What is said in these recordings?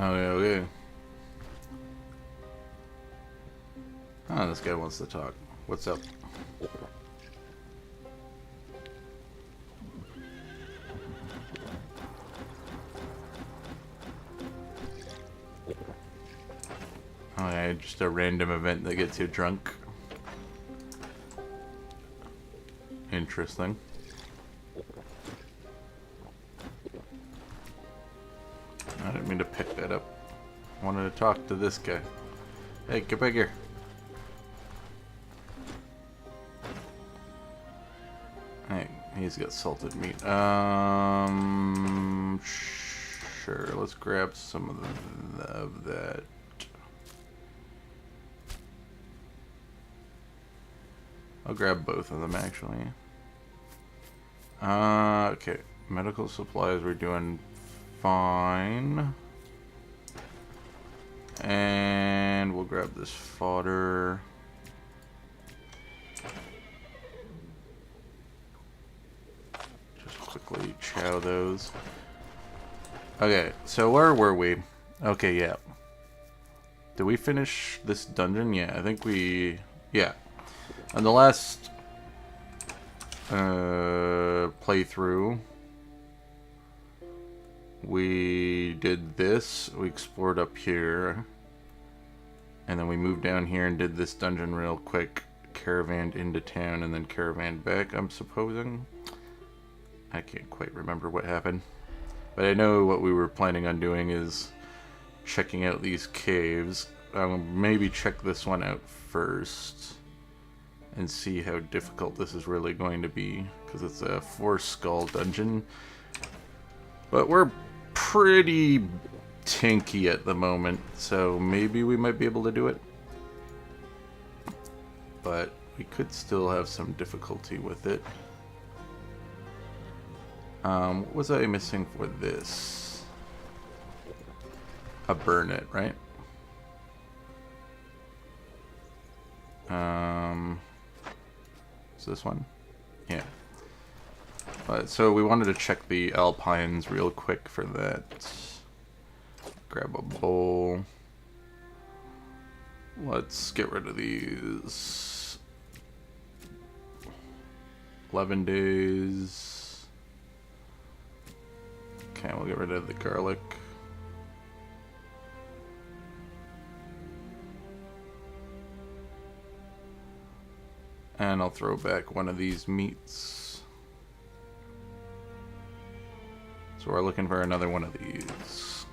Okay. Oh, this guy wants to talk. What's up? Oh yeah, just a random event that gets you drunk. Interesting. I didn't mean to pick that up. I wanted to talk to this guy. Hey, get back here. Hey, he's got salted meat. Sure. Let's grab some of that. I'll grab both of them actually. Okay. Medical supplies, we're doing fine. And we'll grab this fodder. Just quickly chow those. Okay, so where were we? Okay, yeah. Did we finish this dungeon? Yeah, I think we... Yeah. On the last playthrough, we did this. We explored up here. And then we moved down here and did this dungeon real quick. Caravanned into town and then caravanned back, I'm supposing. I can't quite remember what happened. But I know what we were planning on doing is checking out these caves. I'll maybe check this one out first and see how difficult this is really going to be, because it's a 4-skull dungeon. But we're pretty tanky at the moment, so maybe we might be able to do it. But we could still have some difficulty with it. What was I missing for this? A burnet, right? Is this one? Yeah. So we wanted to check the alpines real quick for that. Grab a bowl. Let's get rid of these. 11 days. Okay, we'll get rid of the garlic. And I'll throw back one of these meats. So we're looking for another one of these.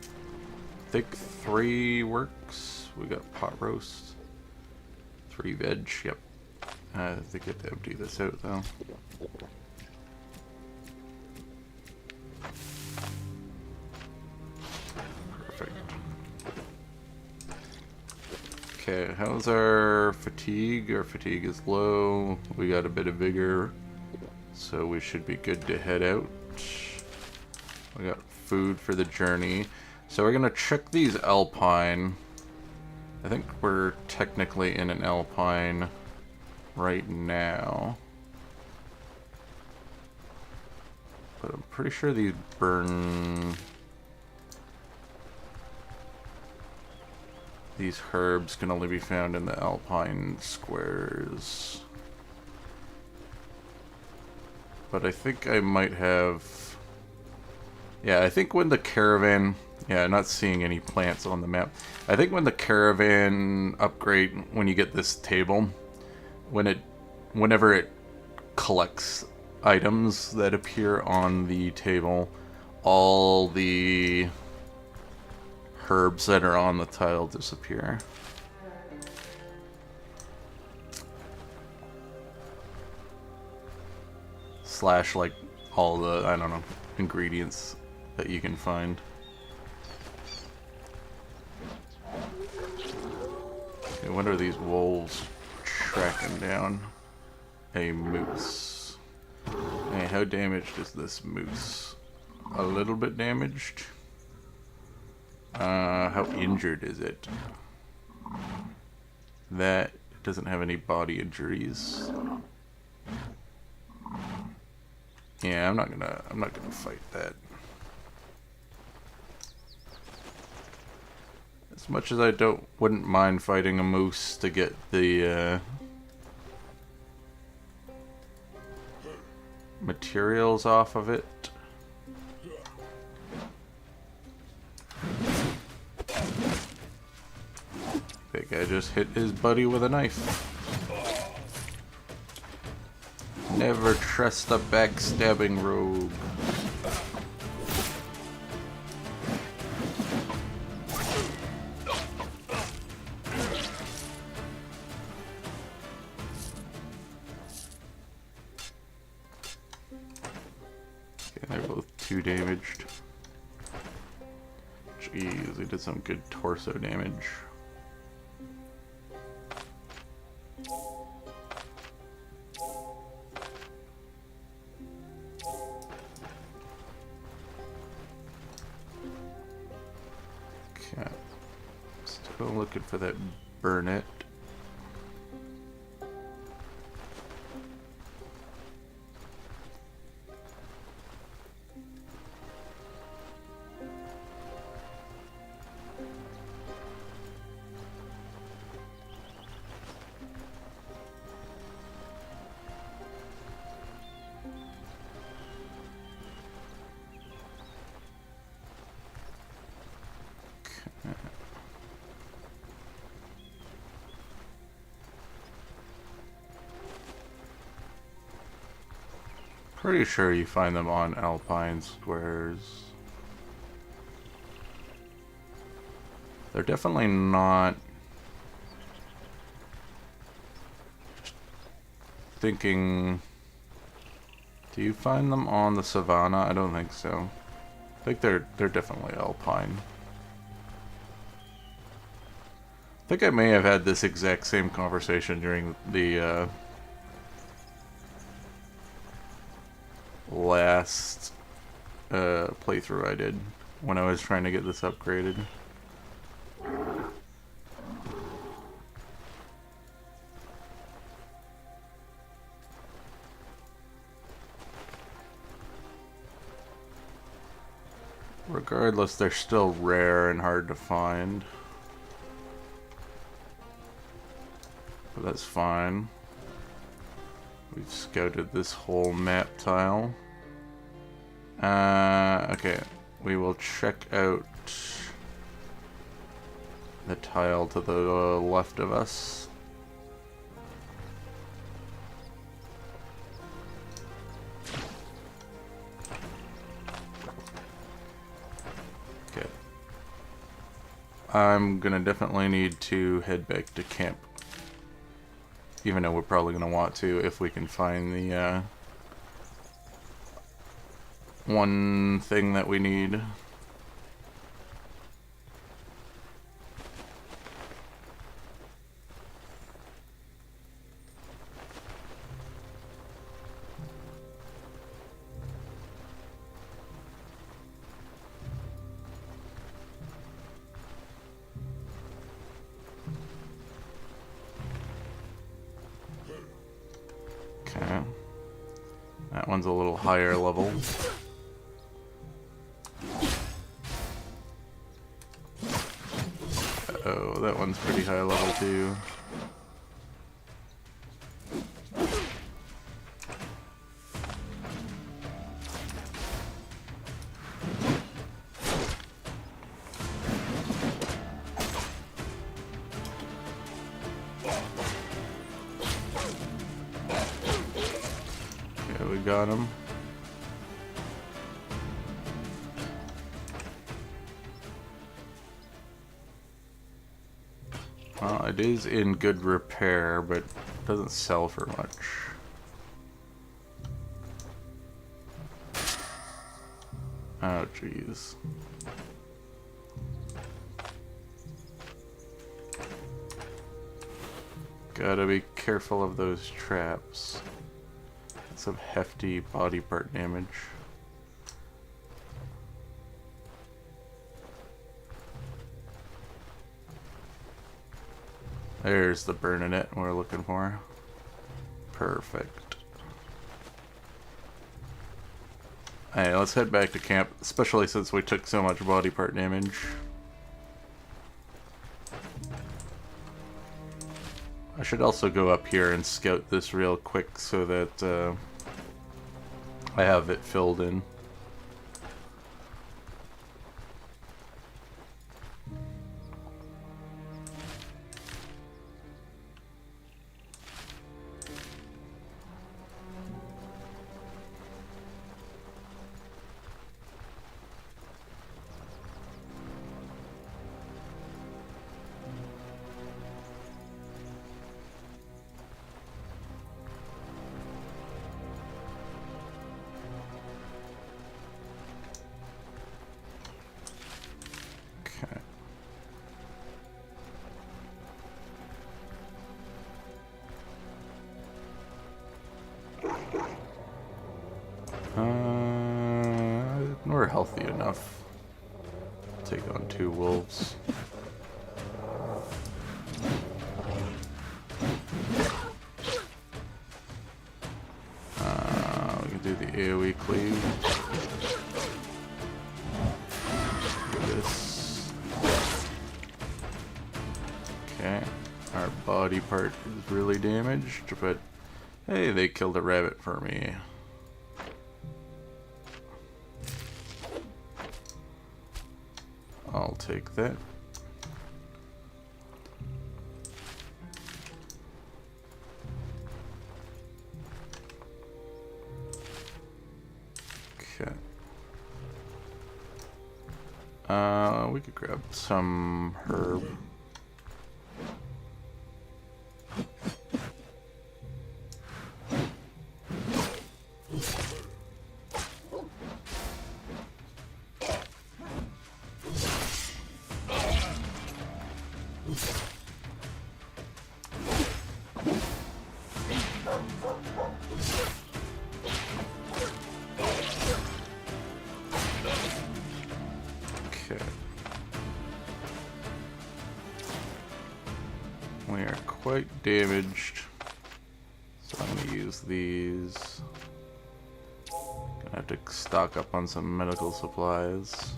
I think 3 works. We got pot roast. 3 veg, yep. I think I have to empty this out though. Perfect. Okay, how's our fatigue? Our fatigue is low. We got a bit of vigor, so we should be good to head out. We got food for the journey. So we're gonna check these alpine. I think we're technically in an alpine right now. But I'm pretty sure these burn... These herbs can only be found in the alpine squares. But I think I might have... Yeah, I think when the caravan... Yeah, not seeing any plants on the map. I think when the caravan upgrade, when you get this table, whenever it collects items that appear on the table, all the herbs that are on the tile disappear. Slash, like, all the, I don't know, ingredients that you can find. Okay, what are these wolves tracking down? A moose. Hey, how damaged is this moose? A little bit damaged. How injured is it? That doesn't have any body injuries. Yeah, I'm not gonna fight that. As much as I wouldn't mind fighting a moose to get the materials off of it. That guy just hit his buddy with a knife. Never trust a backstabbing rogue. Okay, they're both 2 damaged. Jeez, they did some good torso damage. Okay, still looking for that burnet. Pretty sure you find them on alpine squares. They're definitely not. Just thinking. Do you find them on the savannah? I don't think so. I think they're definitely alpine. I think I may have had this exact same conversation during the last playthrough I did when I was trying to get this upgraded. Regardless, they're still rare and hard to find. But that's fine. We've scouted this whole map tile. Okay, we will check out the tile to the left of us. Okay. I'm gonna definitely need to head back to camp. Even though we're probably going to want to if we can find the one thing that we need. Okay. That one's a little higher level. Oh, that one's pretty high level too. Okay, we got him. Well, it is in good repair, but doesn't sell for much. Oh, jeez. Gotta be careful of those traps. Some hefty body part damage. There's the burnet we're looking for. Perfect. Alright, let's head back to camp, especially since we took so much body part damage. I should also go up here and scout this real quick so that I have it filled in. We're healthy enough. Take on 2 wolves. We can do the AoE cleave. Do this. Okay. Our body part is really damaged, but hey, they killed a rabbit for me. I'll take that. Okay. We could grab some herb. Okay. We are quite damaged, so I'm going to use these. Gonna have to stock up on some medical supplies.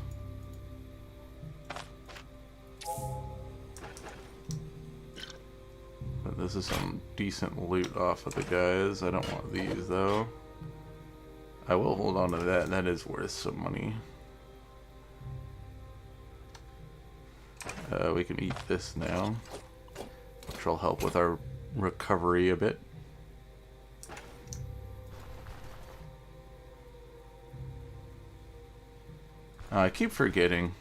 But this is some decent loot off of the guys. I don't want these though. I will hold on to that. That is worth some money. We can eat this now, which will help with our recovery a bit. I keep forgetting.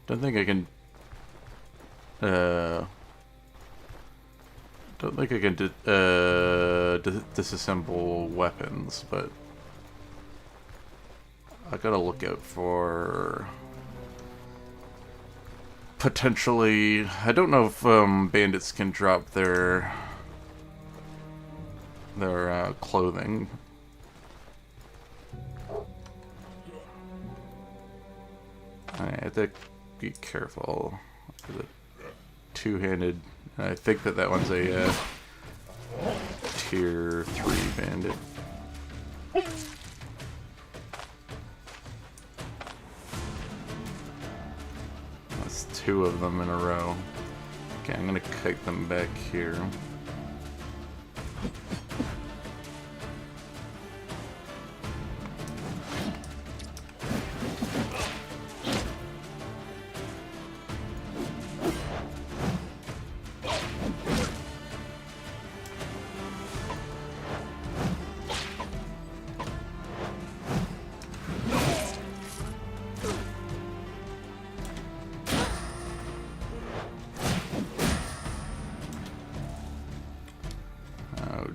Don't think I can. Don't think I can disassemble weapons, but I gotta look out for potentially. I don't know if bandits can drop their clothing. I have to be careful. Two-handed. I think that one's a tier 3 bandit. That's 2 of them in a row. Okay, I'm gonna kite them back here.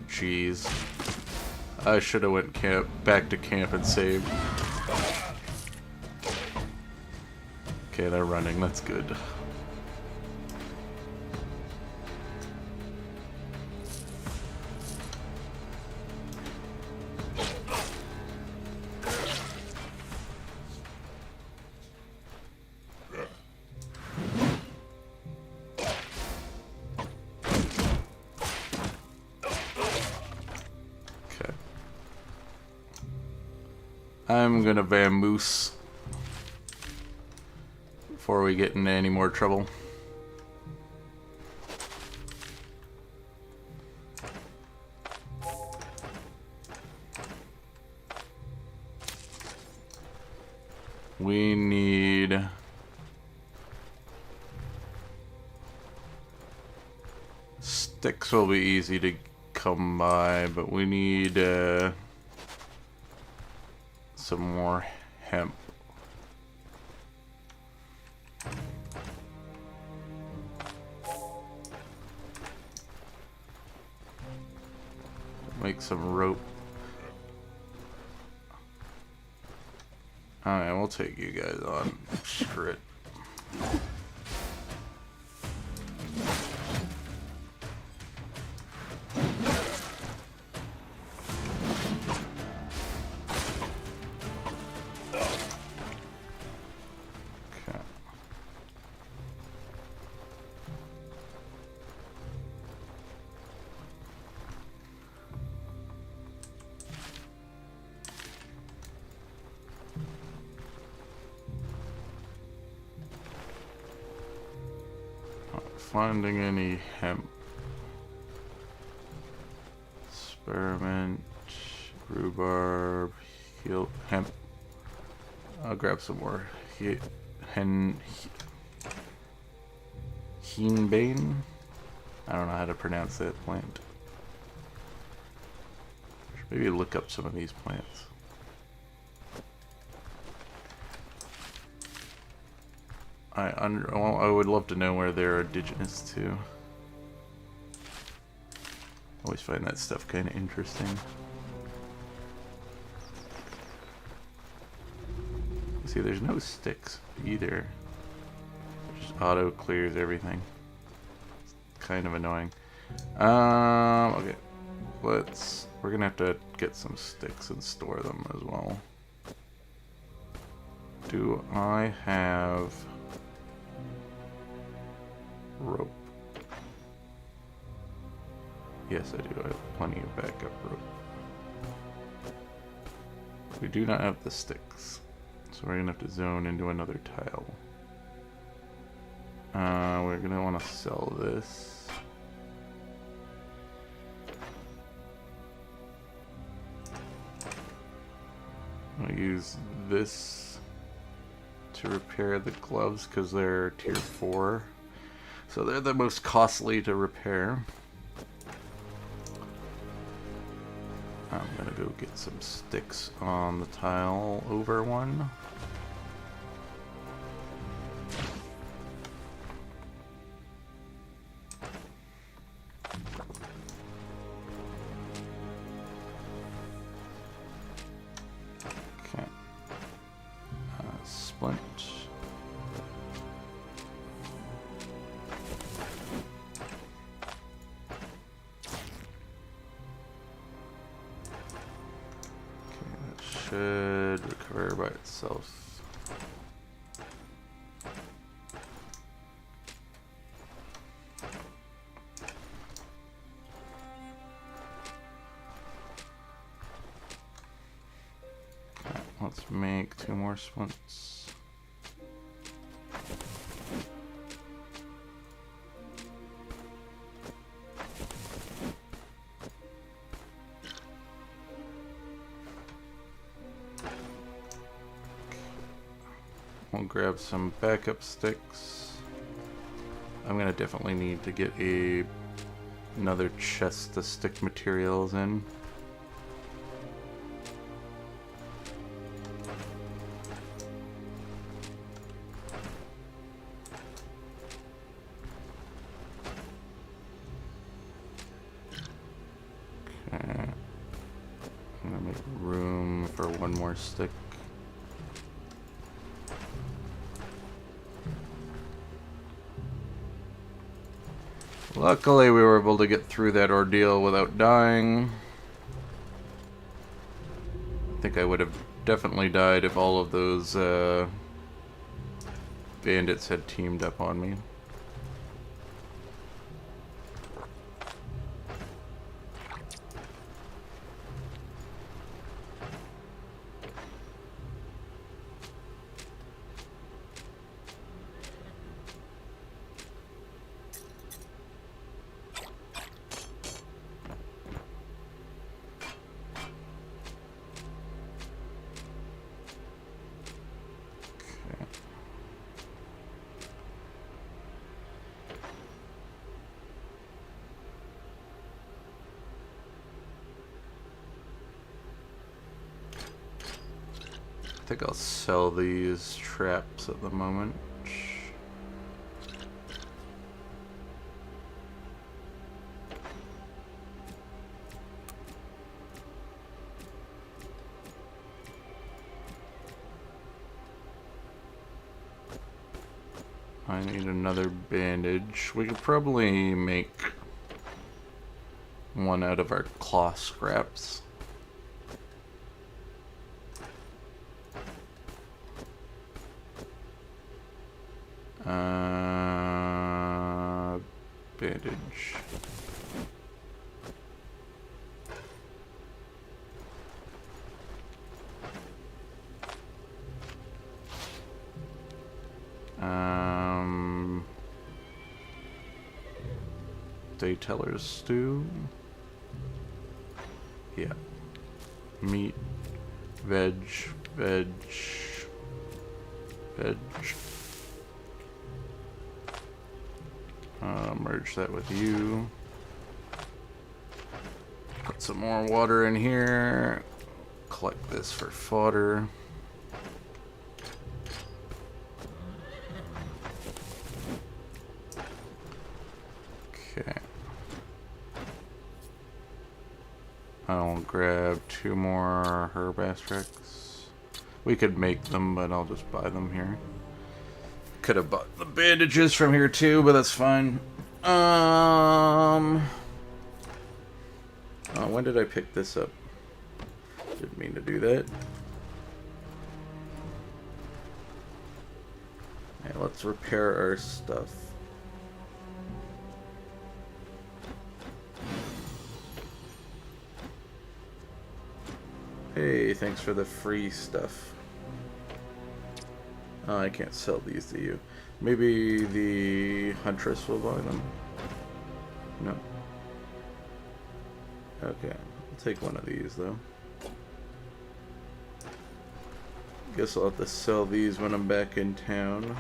Jeez. I should have went back to camp and saved. Okay, they're running. That's good. I'm gonna vamoose before we get into any more trouble. We need... Sticks will be easy to come by, but we need some more hemp. Make some rope. Alright, we'll take you guys on. Screw it. Finding any hemp. Spearmint, rhubarb, hemp. I'll grab some more. Henbane? I don't know how to pronounce that plant. Maybe look up some of these plants. I would love to know where they're indigenous to. Always find that stuff kind of interesting. See, there's no sticks either. It just auto clears everything. It's kind of annoying. Okay. We're gonna have to get some sticks and store them as well. Do I have rope? Yes, I do. I have plenty of backup rope. We do not have the sticks, so we're gonna have to zone into another tile. We're gonna want to sell this. I'll use this to repair the gloves because they're tier 4. So they're the most costly to repair. I'm gonna go get some sticks on the tile over one. Okay. Splint. Should recover by itself. Okay, let's make 2 more splints. We'll grab some backup sticks. I'm gonna definitely need to get another chest to stick materials in. Okay. I'm gonna make room for 1 more stick. Luckily, we were able to get through that ordeal without dying. I think I would have definitely died if all of those bandits had teamed up on me. I think I'll sell these traps at the moment. I need another bandage. We could probably make one out of our cloth scraps. Bandage. Dayteller's stew. Yeah. Meat, veg. Merge that with you. Put some more water in here. Collect this for fodder. Okay. I'll grab 2 more herb extracts. We could make them, but I'll just buy them here. Could have bought the bandages from here too, but that's fine. Oh, when did I pick this up? Didn't mean to do that. Okay, let's repair our stuff. Hey, thanks for the free stuff. Oh, I can't sell these to you. Maybe the Huntress will buy them. No. Okay, I'll take one of these though. Guess I'll have to sell these when I'm back in town.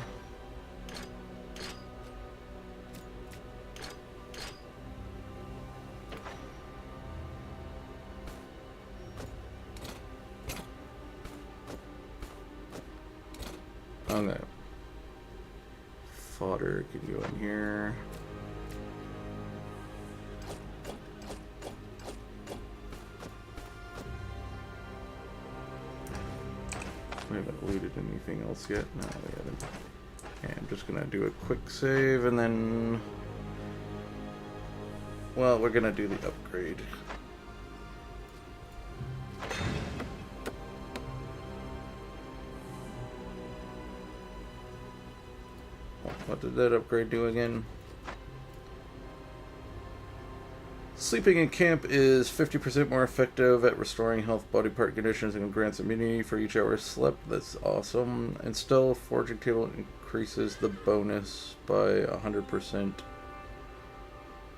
Okay. Fodder can go in here. We haven't looted anything else yet. No, we haven't. Okay, I'm just gonna do a quick save and then... Well, we're gonna do the upgrade. What did that upgrade do again? Sleeping in camp is 50% more effective at restoring health, body part conditions, and grants immunity for each hour slept. That's awesome. And still, forging table increases the bonus by 100%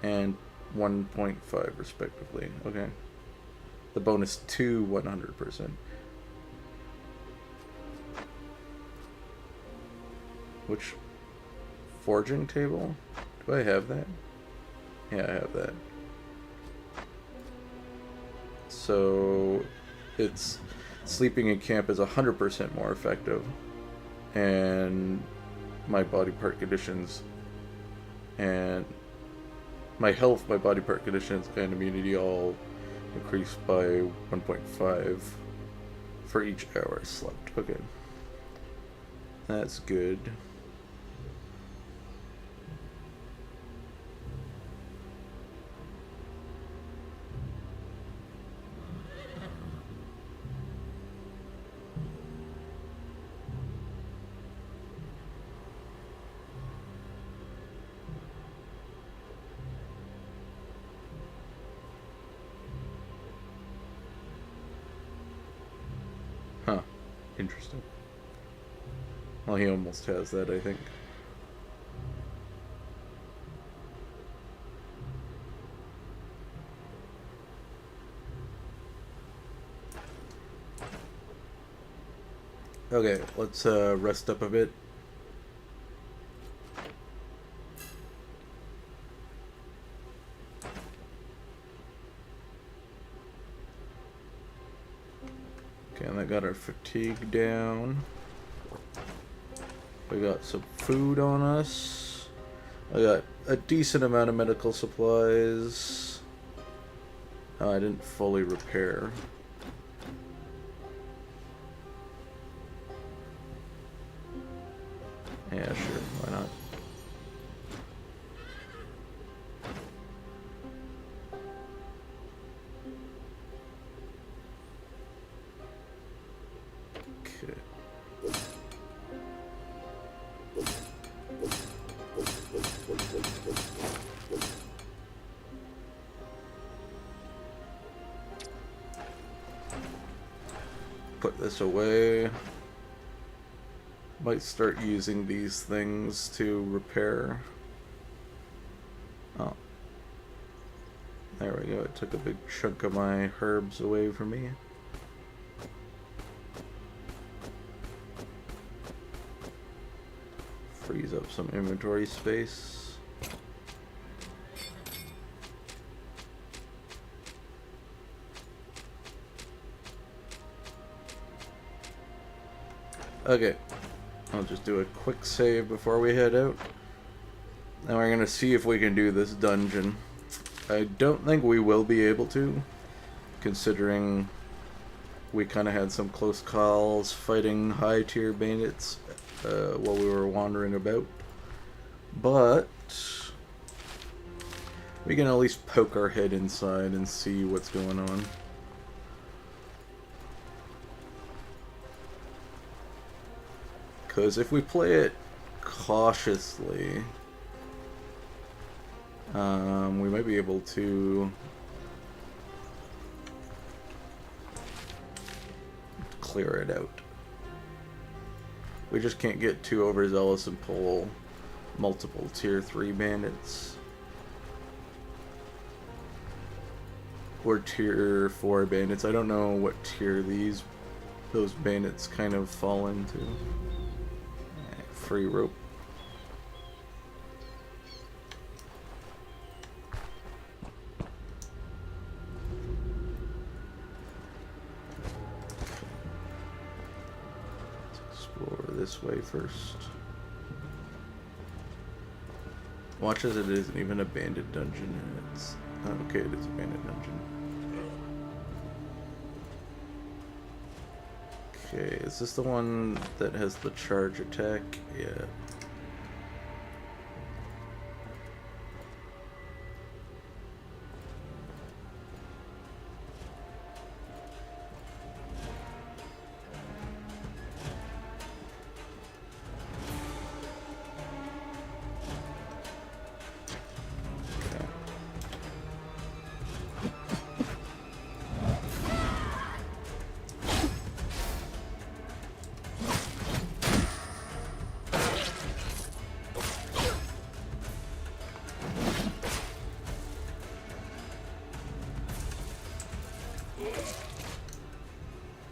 and 1.5 respectively. Okay. The bonus to 100%. Which forging table? Do I have that? Yeah, I have that. So it's sleeping in camp is 100% more effective, and my body part conditions and my health, my body part conditions, and immunity all increased by 1.5 for each hour slept. Okay, that's good. Huh. Interesting. Well, he almost has that, I think. Okay, let's rest up a bit. Okay, and that got our fatigue down. We got some food on us. I got a decent amount of medical supplies. Oh, I didn't fully repair. Yeah, sure, why not? Okay. Put this away. Might start using these things to repair. Oh. There we go. It took a big chunk of my herbs away from me. Frees up some inventory space. Okay. I'll just do a quick save before we head out. Now we're gonna see if we can do this dungeon. I don't think we will be able to, considering we kind of had some close calls fighting high tier bandits while we were wandering about. But we can at least poke our head inside and see what's going on. Because if we play it cautiously, we might be able to clear it out. We just can't get too overzealous and pull multiple tier 3 bandits. Or tier 4 bandits. I don't know what tier those bandits kind of fall into. Free rope. Let's explore this way first. Watch as it isn't even a bandit dungeon. It's okay. It is a bandit dungeon. Okay, is this the one that has the charge attack? Yeah.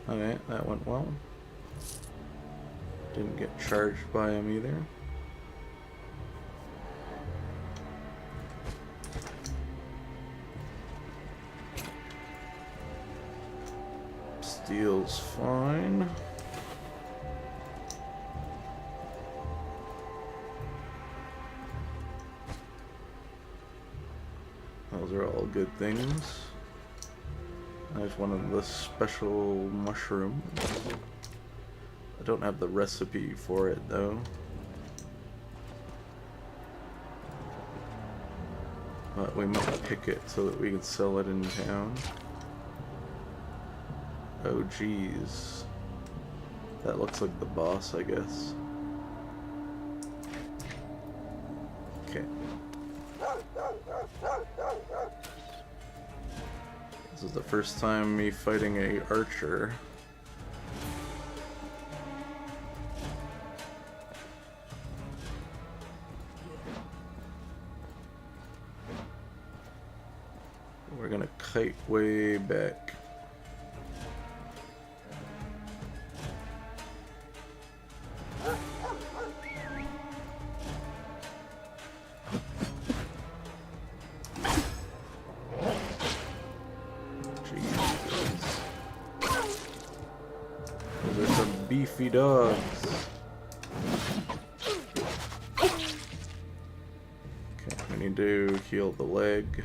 Okay, that went well. Didn't get charged by him either. Steel's fine. Those are all good things. There's one of the special mushrooms. I don't have the recipe for it though. But we might pick it so that we can sell it in town. Oh geez. That looks like the boss, I guess. Okay. This is the first time me fighting a archer. We're gonna kite way back. beefy dogs. Okay, we need to heal the leg.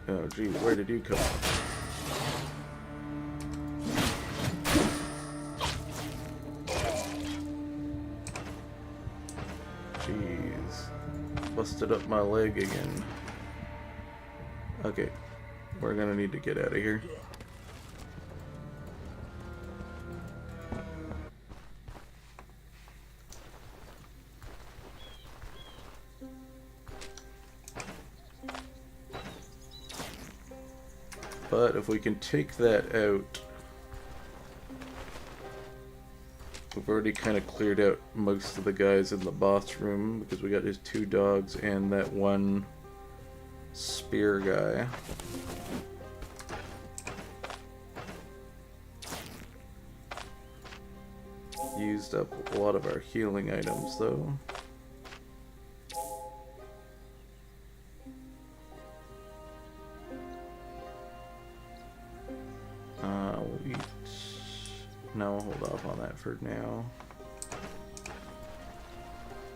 Oh geez, where did you come from? Jeez. Busted up my leg again. Okay. We're gonna need to get out of here. But if we can take that out, we've already kind of cleared out most of the guys in the boss room because we got his 2 dogs and that one spear guy. Used up a lot of our healing items though. We'll eat. No, we'll hold off on that for now.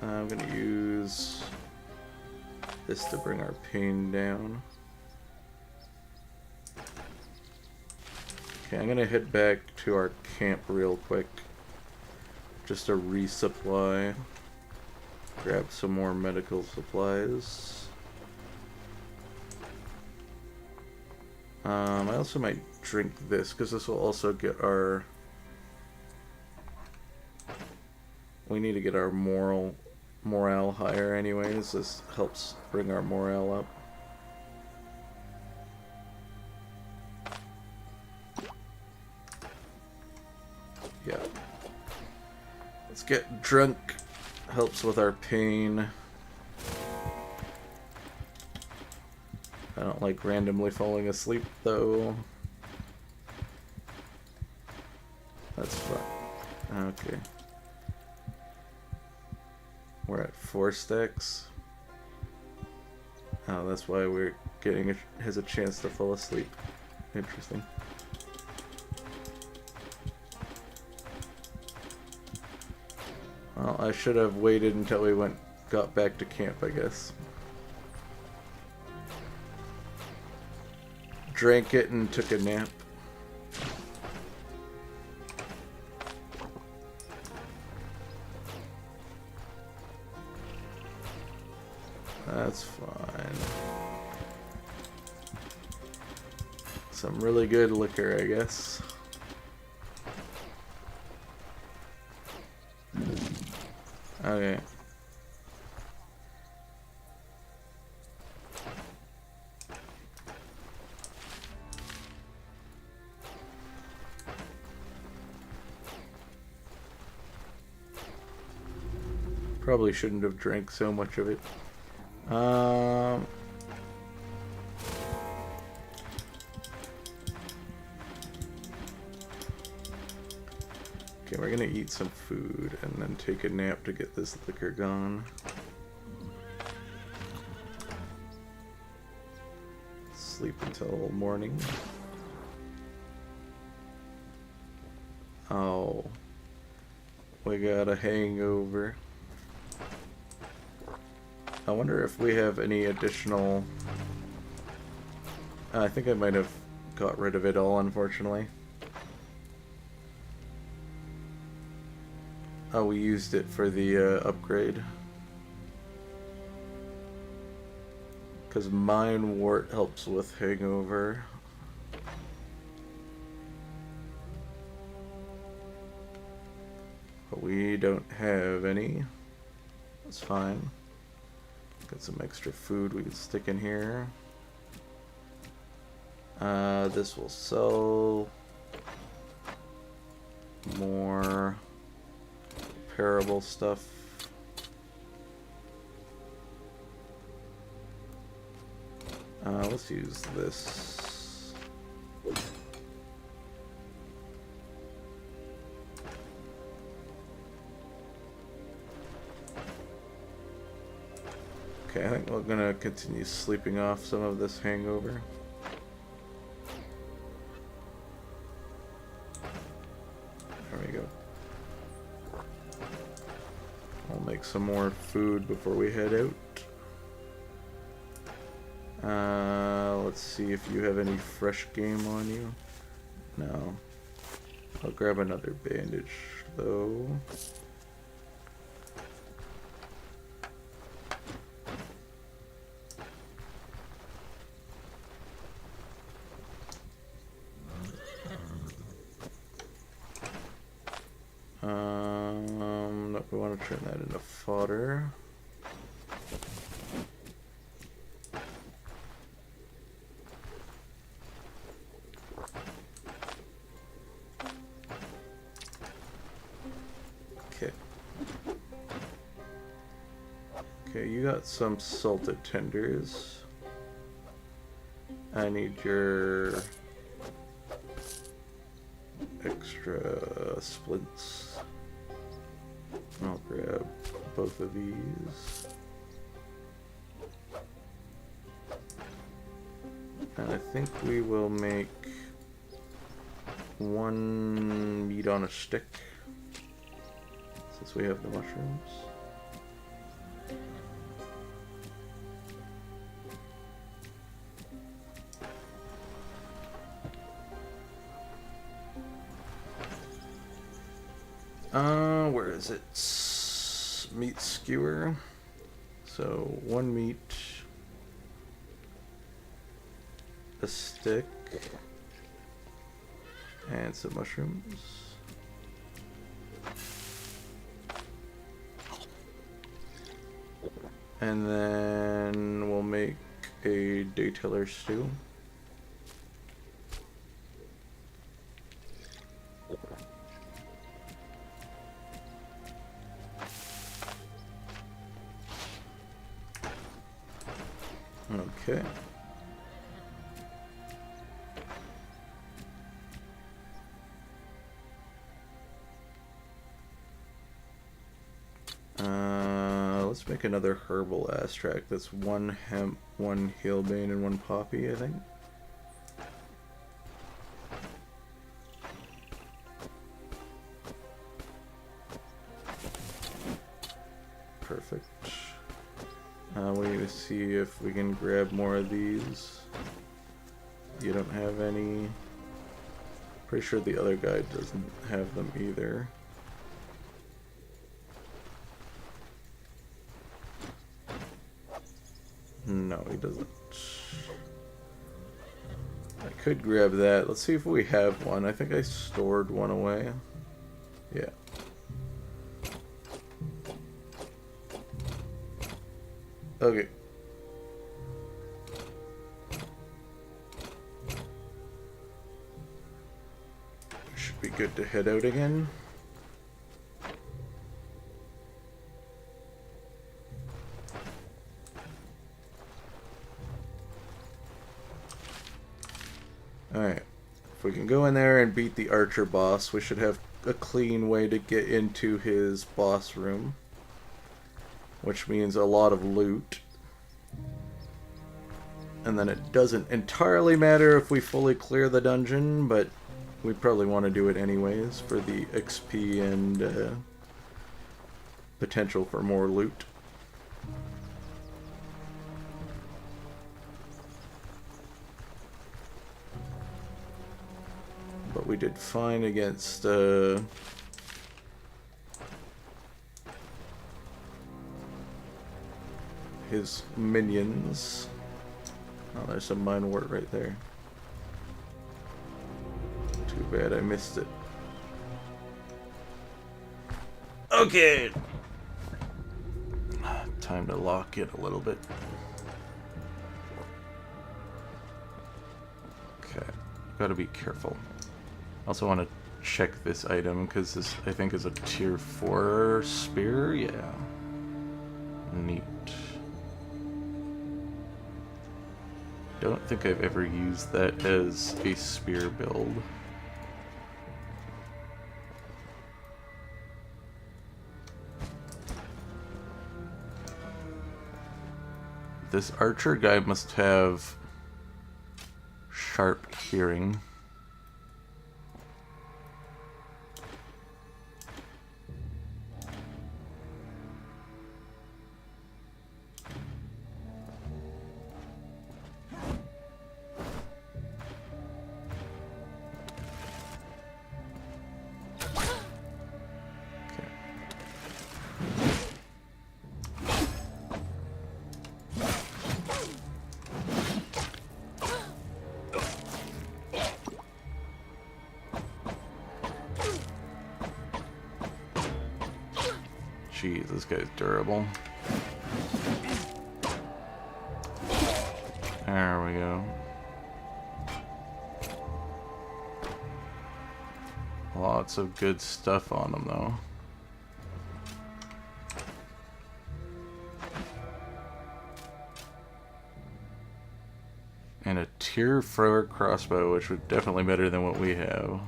I'm gonna use this to bring our pain down. Okay, I'm gonna head back to our camp real quick. Just to resupply. Grab some more medical supplies. I also might drink this because this will also get our... We need to get our morale higher anyways. This helps bring our morale up. Yeah. Let's get drunk. Helps with our pain. I don't like randomly falling asleep though. That's fun. Okay. We're at 4 stacks. Oh, that's why we're getting has a chance to fall asleep. Interesting. Well, I should have waited until we got back to camp, I guess. Drank it and took a nap. That's fine. Some really good liquor, I guess. Okay. Probably shouldn't have drank so much of it. Okay, we're gonna eat some food and then take a nap to get this liquor gone. Sleep until morning. Oh, we got a hangover. I wonder if we have any additional... I think I might have got rid of it all, unfortunately. Oh, we used it for the upgrade. Because Mind Wart helps with hangover. But we don't have any. That's fine. Got some extra food we can stick in here. This will sell more repairable stuff. Let's use this. Okay, I think we're gonna continue sleeping off some of this hangover. There we go. I'll make some more food before we head out. Let's see if you have any fresh game on you. No. I'll grab another bandage, though. No, we want to turn that into fodder. Okay. Okay, you got some salted tenders. I need your extra splints. I'll grab both of these. And I think we will make one meat on a stick, since we have the mushrooms. Where is it? Meat skewer. So one meat, a stick, and some mushrooms. And then we'll make a daytiller stew. Okay. Let's make another herbal abstract. That's one hemp, one healbane, and one poppy, I think. Perfect. We need to see if we can grab more of these. You don't have any. Pretty sure the other guy doesn't have them either. No, he doesn't. I could grab that. Let's see if we have one. I think I stored one away. Yeah. Okay. Should be good to head out again. Alright. If we can go in there and beat the archer boss, we should have a clean way to get into his boss room. Which means a lot of loot. And then it doesn't entirely matter if we fully clear the dungeon, but we probably want to do it anyways for the XP and potential for more loot. But we did fine against his minions. Oh, there's some mine wort right there. Too bad I missed it. Okay. Time to lock it a little bit. Okay. Gotta be careful. Also want to check this item because this I think is a tier 4 spear. Yeah. Neat. Don't think I've ever used that as a spear build. This archer guy must have sharp hearing. Jeez, this guy's durable. There we go. Lots of good stuff on him, though. And a tier 4 crossbow, which would definitely be better than what we have.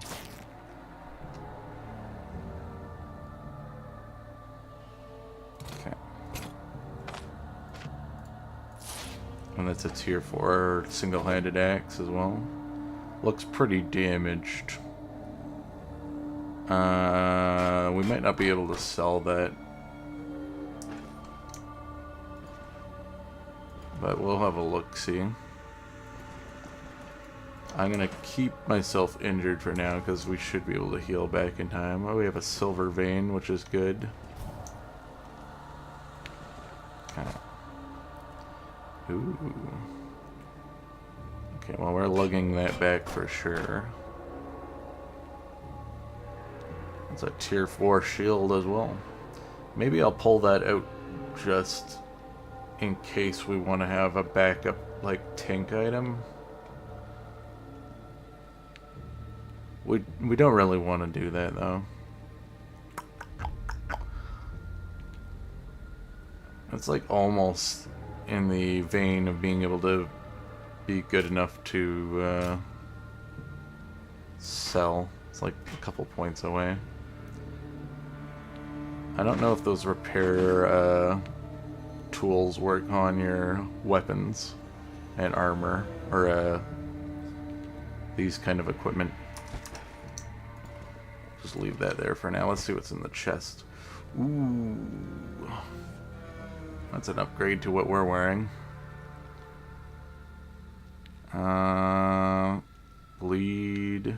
And that's a tier 4 single-handed axe as well. Looks pretty damaged. We might not be able to sell that. But we'll have a look-see. I'm gonna keep myself injured for now because we should be able to heal back in time. Oh, we have a silver vein, which is good. Ooh. Okay, well, we're lugging that back for sure. It's a tier 4 shield as well. Maybe I'll pull that out just in case we want to have a backup, like, tank item. We don't really want to do that, though. It's like almost in the vein of being able to be good enough to sell. It's like a couple points away. I don't know if those repair tools work on your weapons and armor, or these kind of equipment. Just leave that there for now. Let's see what's in the chest. Ooh. That's an upgrade to what we're wearing. Bleed.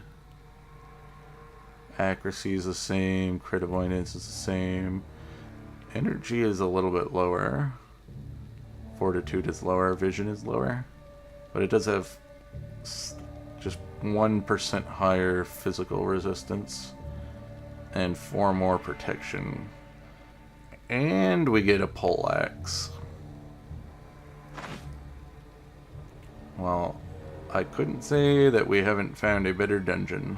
Accuracy is the same. Crit avoidance is the same. Energy is a little bit lower. Fortitude is lower. Vision is lower. But it does have just 1% higher physical resistance. And 4 more protection. And we get a poleaxe. Well, I couldn't say that we haven't found a better dungeon.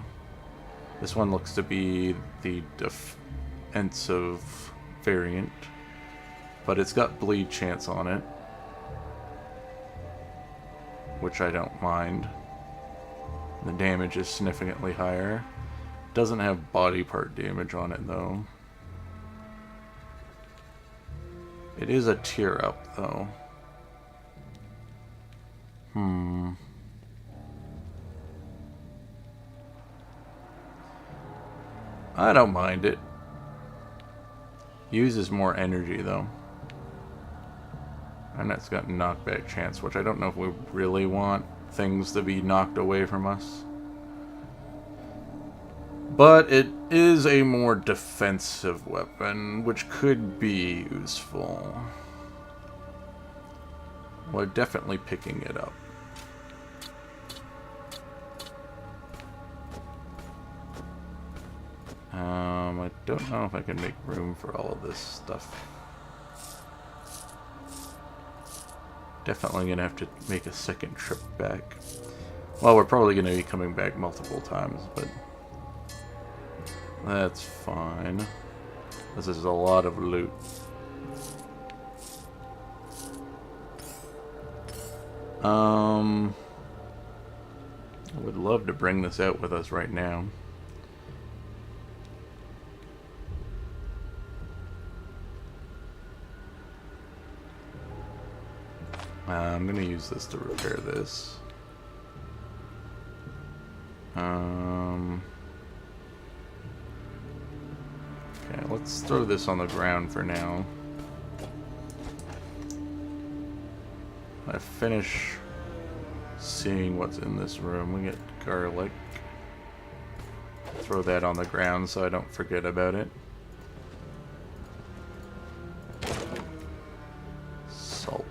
This one looks to be the defensive variant, but it's got bleed chance on it, which I don't mind. The damage is significantly higher. Doesn't have body part damage on it, though. It is a tier up, though. I don't mind it. Uses more energy, though. And it's got knockback chance, which I don't know if we really want things to be knocked away from us. But it is a more defensive weapon, which could be useful. We're definitely picking it up. I don't know if I can make room for all of this stuff. Definitely gonna have to make a second trip back. Well, we're probably gonna be coming back multiple times, but that's fine. This is a lot of loot. I would love to bring this out with us right now. I'm gonna use this to repair this. Okay, let's throw this on the ground for now. I finish seeing what's in this room. We get garlic. Throw that on the ground so I don't forget about it. Salt.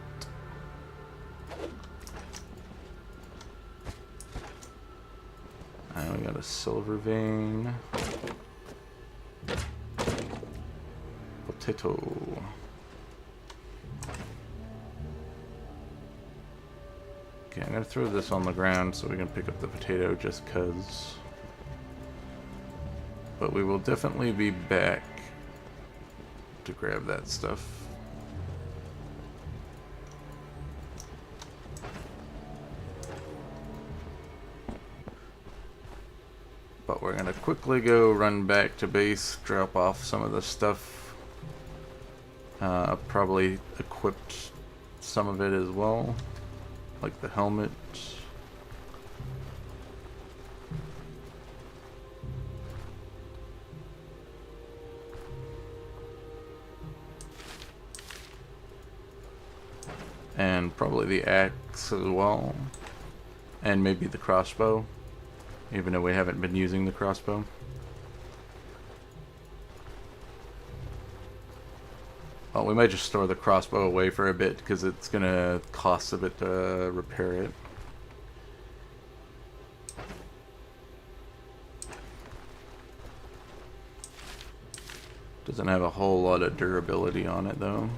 And we got a silver vein. Potato. Okay, I'm gonna throw this on the ground so we can pick up the potato just cause. But we will definitely be back to grab that stuff. But we're gonna quickly go run back to base, drop off some of the stuff. Probably equipped some of it as well, like the helmet. And probably the axe as well. And maybe the crossbow, even though we haven't been using the crossbow. Well, we might just store the crossbow away for a bit because it's gonna cost a bit to repair it. Doesn't have a whole lot of durability on it though.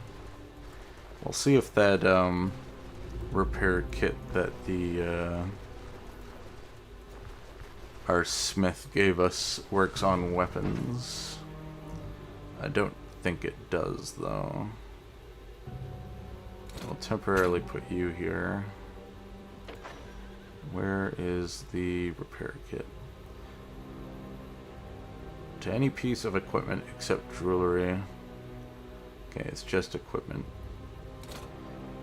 We'll see if that repair kit that the our smith gave us works on weapons. I don't think it does though. I'll temporarily put you here. Where is the repair kit? To any piece of equipment except jewelry. Okay, it's just equipment.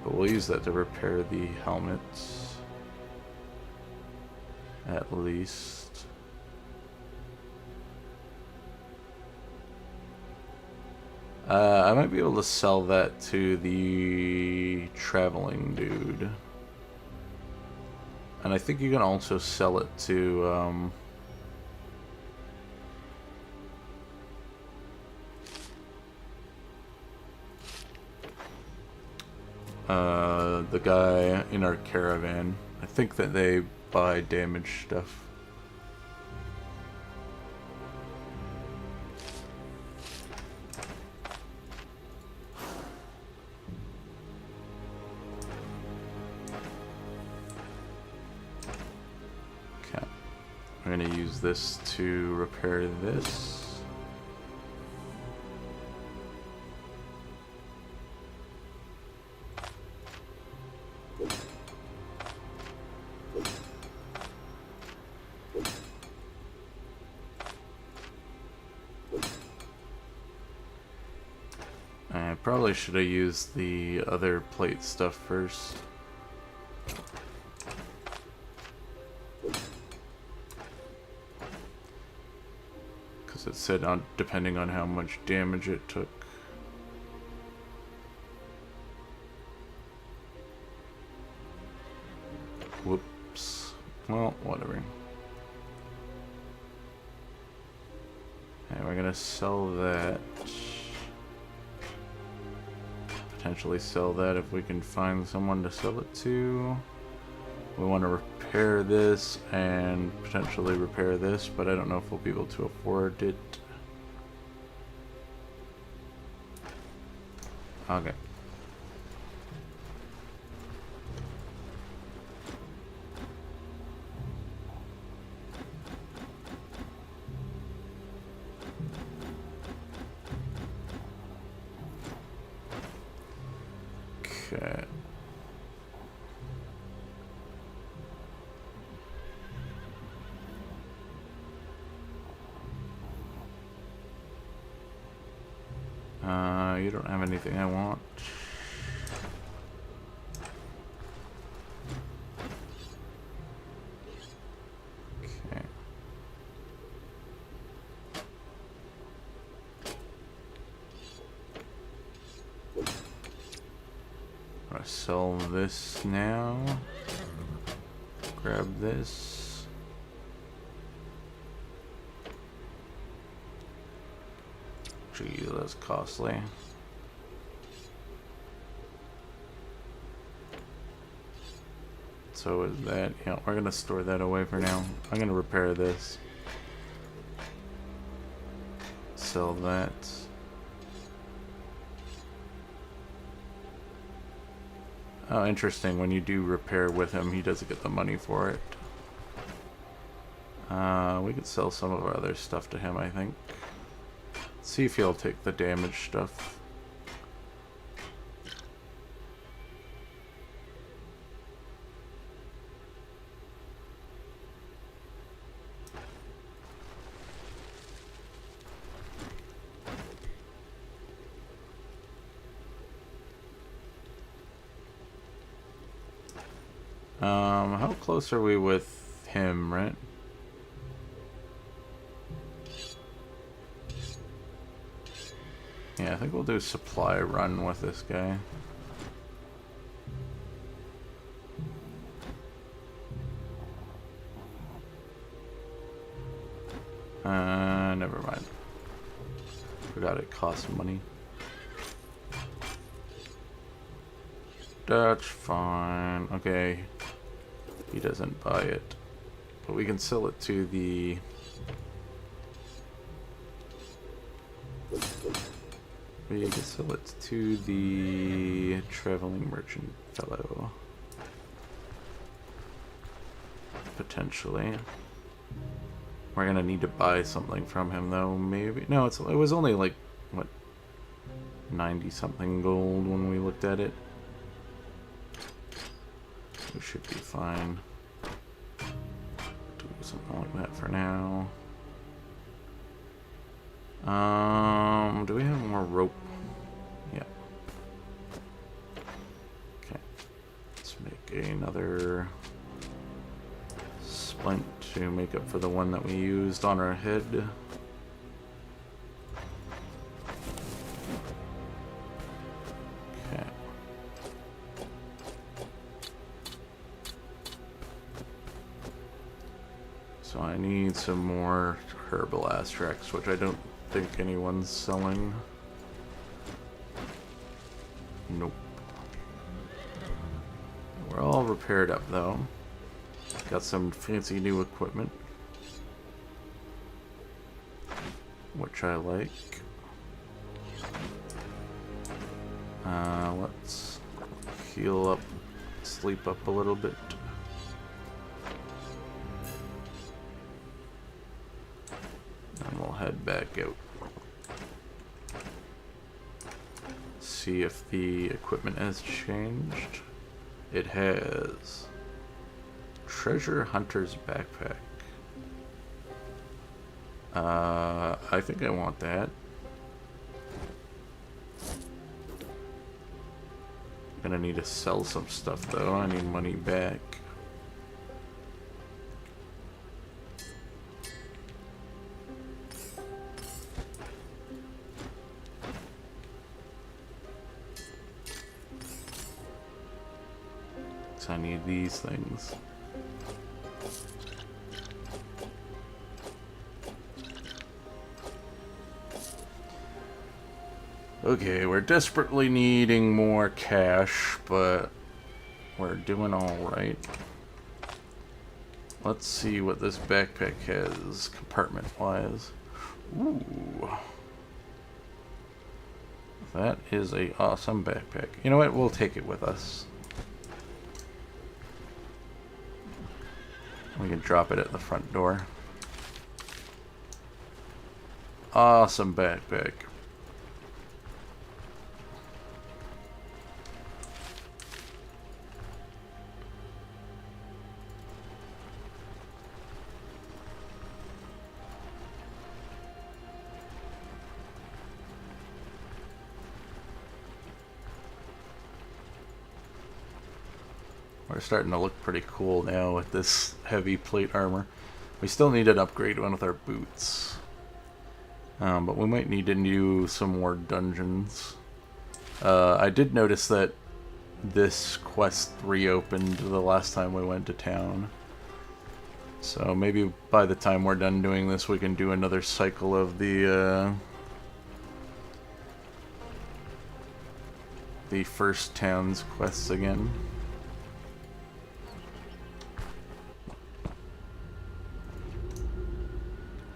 But we'll use that to repair the helmets. At least. I might be able to sell that to the traveling dude. And I think you can also sell it to, the guy in our caravan. I think that they buy damaged stuff. Okay. I'm going to use this to repair this. I probably should have used the other plate stuff first. Because it said on depending on how much damage it took. Whoops. Well, whatever. Okay, we're gonna sell that. Potentially sell that if we can find someone to sell it to. We want to repair this and potentially repair this, but I don't know if we'll be able to afford it. Okay. Okay. You don't have anything I want. Sell this now. Grab this. Gee, that's costly. So is that, yeah, we're gonna store that away for now. I'm gonna repair this. Sell that. Oh, interesting. When you do repair with him, he doesn't get the money for it. We could sell some of our other stuff to him, I think. See if he'll take the damage stuff. How close are we with him, right? Yeah, I think we'll do supply run with this guy. Never mind. Forgot it costs money. That's fine. Okay. He doesn't buy it. But we can sell it to the... We can sell it to the traveling merchant fellow. Potentially. We're gonna need to buy something from him though, maybe. No, it was only like, what, 90 something gold when we looked at it. We should be fine. Do something like that for now. Do we have more rope? Yeah. Okay. Let's make another splint to make up for the one that we used on our head. Okay. So I need some more herbal extracts, which I don't think anyone's selling. Nope. We're all repaired up though. Got some fancy new equipment, which I like. Let's heal up, sleep up a little bit. And we'll head back out. See if the equipment has changed. It has. Treasure Hunter's backpack. I think I want that. Gonna need to sell some stuff though. I need money back. So I need these things. Okay, we're desperately needing more cash, but we're doing alright. Let's see what this backpack has, compartment-wise. Ooh. That is a awesome backpack. You know what? We'll take it with us. We can drop it at the front door. Awesome backpack. We're starting to look pretty cool now with this heavy plate armor. We still need an upgrade one with our boots. But we might need to do some more dungeons. I did notice that this quest reopened the last time we went to town. So maybe by the time we're done doing this, we can do another cycle of the first town's quests again.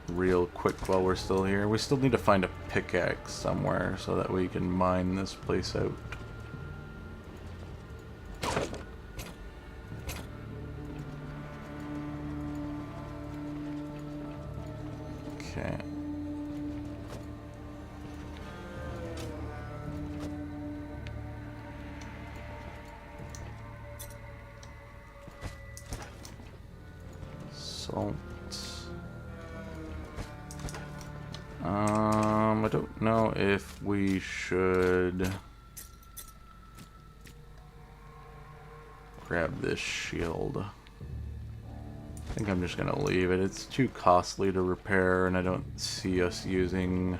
Real quick while we're still here. We still need to find a pickaxe somewhere so that we can mine this place out. Okay. Salt. I don't know if we should grab this shield. I think I'm just gonna leave it. It's too costly to repair, and I don't see us using...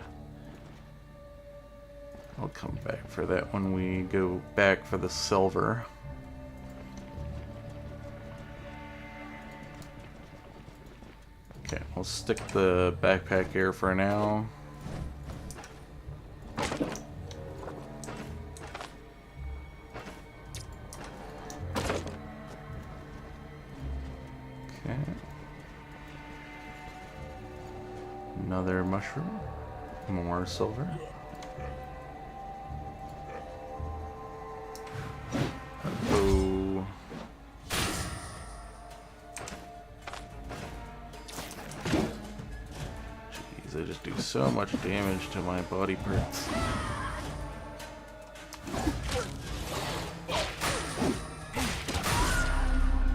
I'll come back for that when we go back for the silver. Okay, we'll stick the backpack here for now. Okay. Another mushroom. More silver. Oh. Jeez, I just do so much damage to my body parts.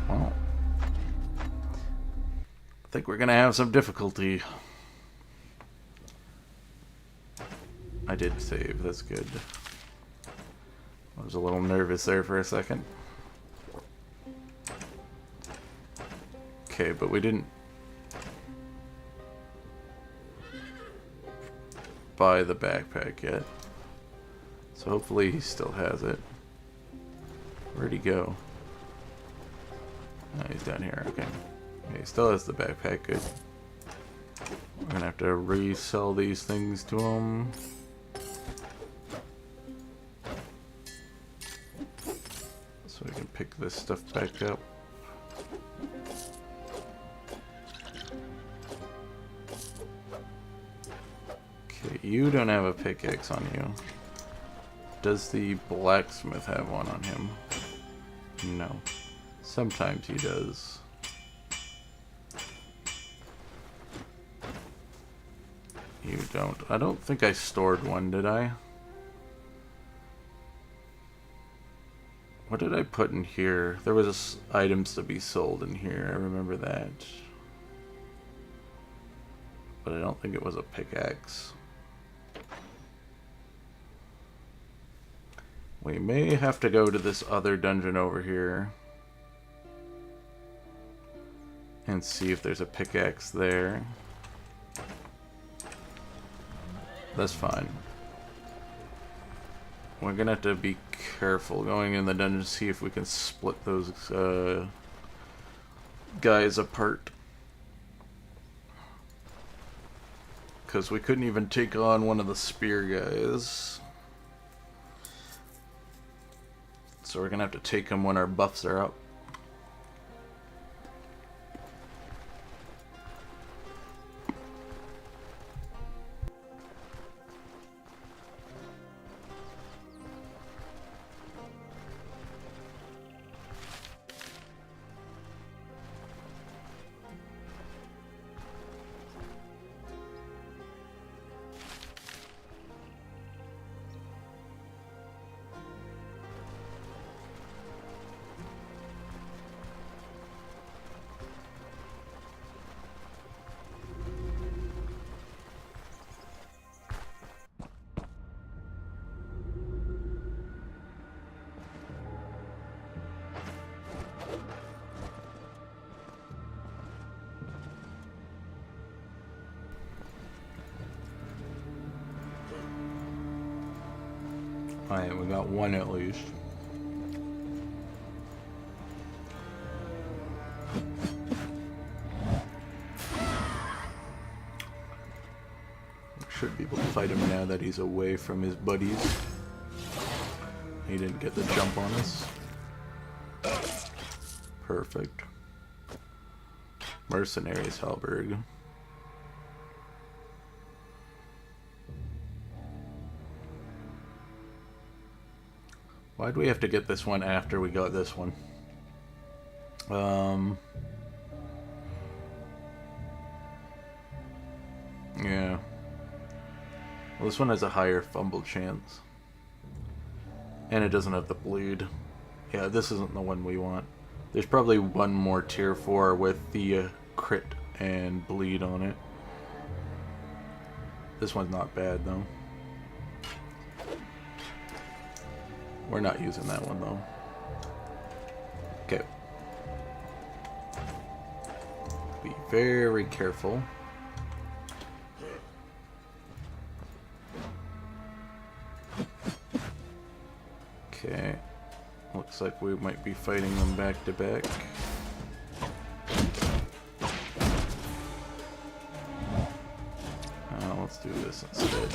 Well, I think we're gonna have some difficulty. I did save, that's good. I was a little nervous there for a second. Okay, but we didn't buy the backpack yet. So hopefully he still has it. Where'd he go? Oh, he's down here, okay. Yeah, he still has the backpack, good. We're gonna have to resell these things to him. So we can pick this stuff back up. Okay, you don't have a pickaxe on you. Does the blacksmith have one on him? No. Sometimes he does. You don't. I don't think I stored one, did I? What did I put in here? There was items to be sold in here. I remember that. But I don't think it was a pickaxe. We may have to go to this other dungeon over here and see if there's a pickaxe there. That's fine. We're gonna have to be careful going in the dungeon to see if we can split those guys apart. Because we couldn't even take on one of the spear guys. So we're gonna have to take him when our buffs are up. Alright, we got one at least. now that he's away from his buddies. He didn't get the jump on us. Perfect. Mercenaries, Halberg. Why'd we have to get this one after we got this one? Yeah. Well, this one has a higher fumble chance. And it doesn't have the bleed. Yeah, this isn't the one we want. There's probably one more tier 4 with the crit and bleed on it. This one's not bad though. We're not using that one though. Okay. Be very careful. Okay. Looks like we might be fighting them back to back. Let's do this instead.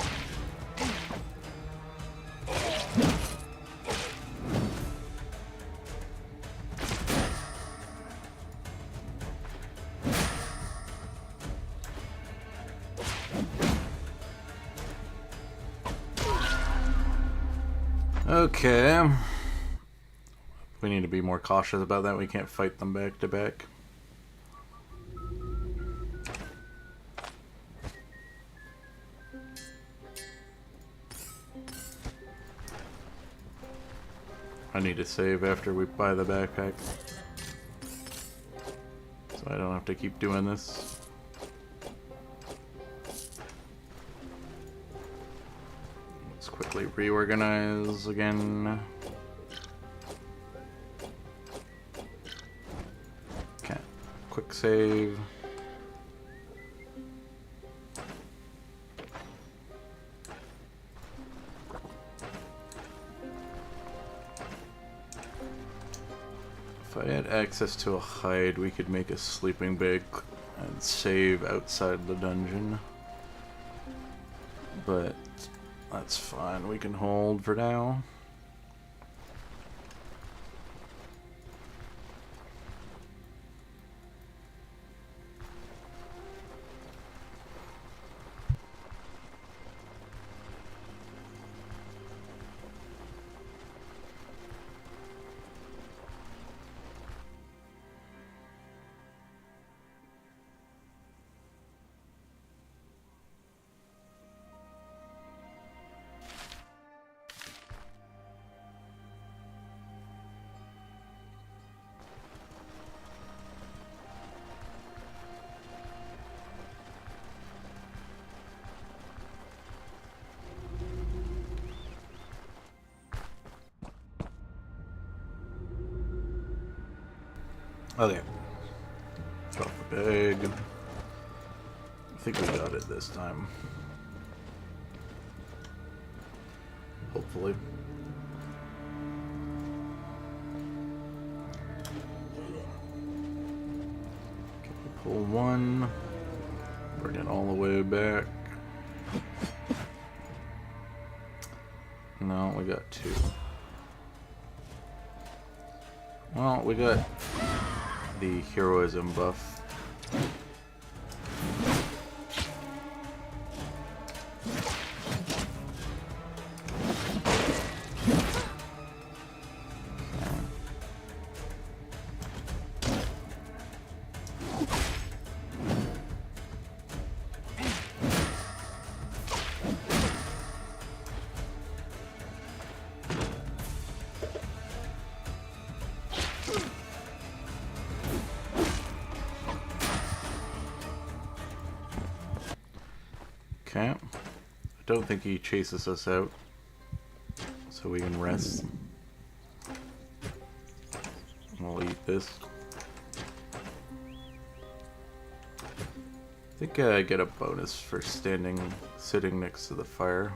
Okay. We need to be more cautious about that. We can't fight them back to back. I need to save after we buy the backpack, so I don't have to keep doing this. Let's quickly reorganize again. Okay, quick save. If I had access to a hide, we could make a sleeping bag and save outside the dungeon. But that's fine, we can hold for now. Okay. Drop the bag. I think we got it this time. Hopefully. Okay, pull one. Bring it all the way back. No, we got two. Well, we got the heroism buff. Okay. I don't think he chases us out, so we can rest. We'll eat this. I think I get a bonus for sitting next to the fire.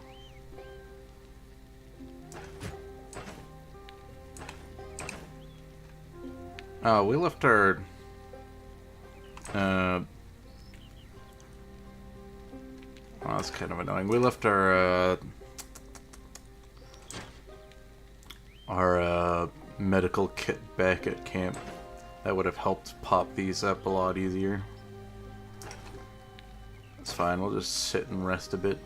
Oh, we left our Oh, that's kind of annoying. We left our medical kit back at camp. That would have helped pop these up a lot easier. It's fine, we'll just sit and rest a bit.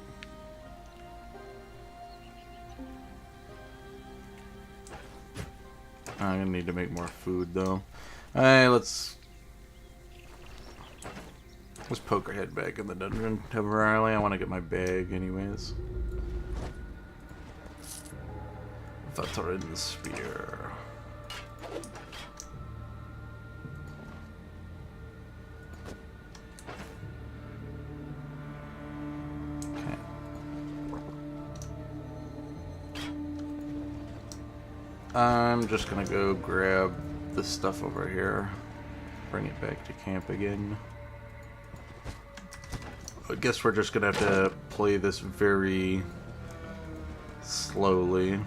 I'm gonna need to make more food though. Alright, let's poke our head back in the dungeon temporarily. I want to get my bag anyways. Veteran Spear. Okay. I'm just gonna go grab this stuff over here. Bring it back to camp again. I guess we're just gonna have to play this very slowly.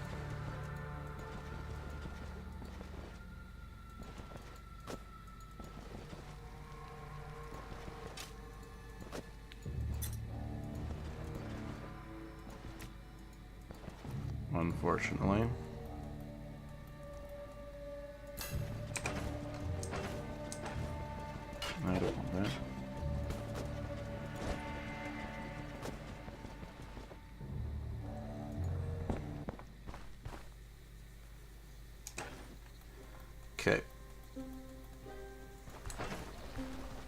Unfortunately. I don't want that. Okay.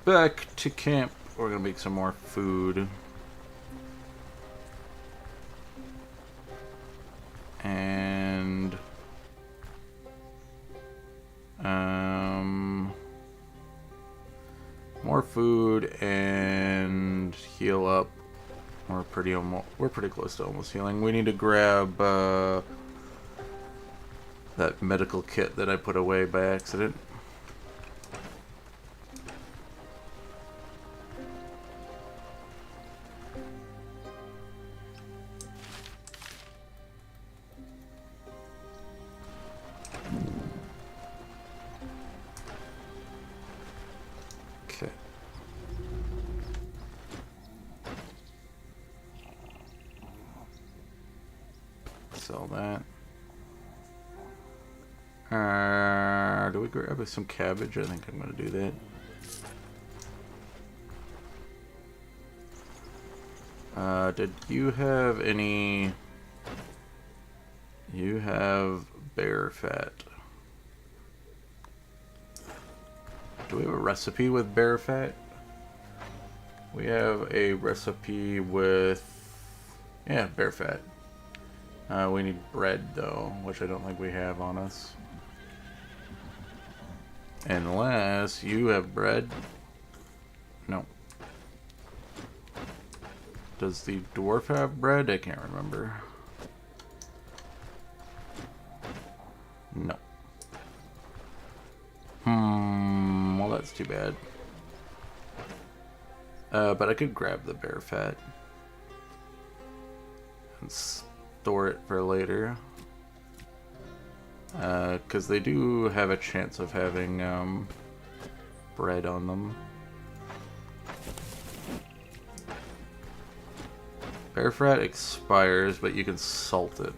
Back to camp. We're gonna make some more food. And more food and heal up. We're pretty close to almost healing. We need to grab that medical kit that I put away by accident. Okay. Sell that. Do we grab some cabbage? I think I'm gonna do that. Did you have any... You have bear fat. Do we have a recipe with bear fat? We have a recipe with... Yeah, bear fat. We need bread, though, which I don't think we have on us. Unless you have bread. No. Does the dwarf have bread? I can't remember. No. Well, that's too bad. But I could grab the bear fat and store it for later. Because they do have a chance of having bread on them. Bear fat expires, but you can salt it.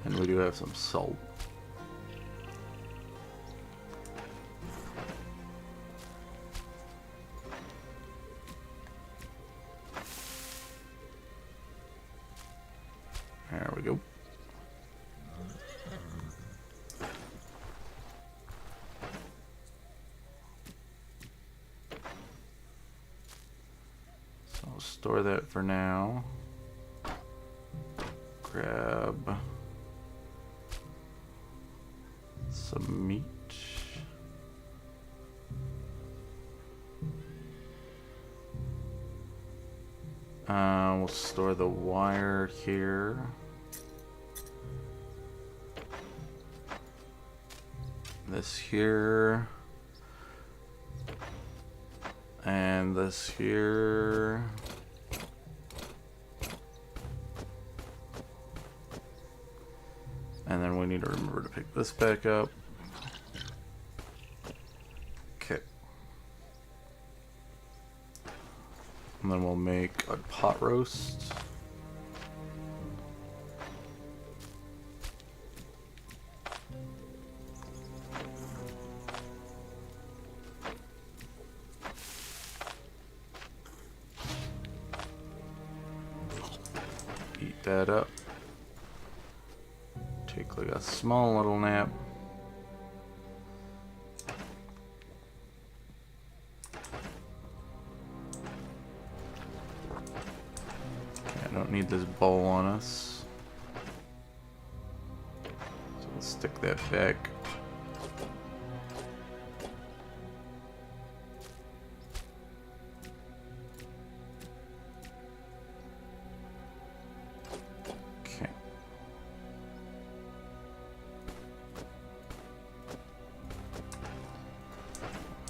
And we do have some salt. There we go. So I'll store that for now. Grab some meat. We'll store the wire here. This here. And this here. And then we need to remember to pick this back up. Okay. And then we'll make a pot roast. Eat that up. Take like a small little nap. I don't need this bowl on us. So let's stick that back. Okay.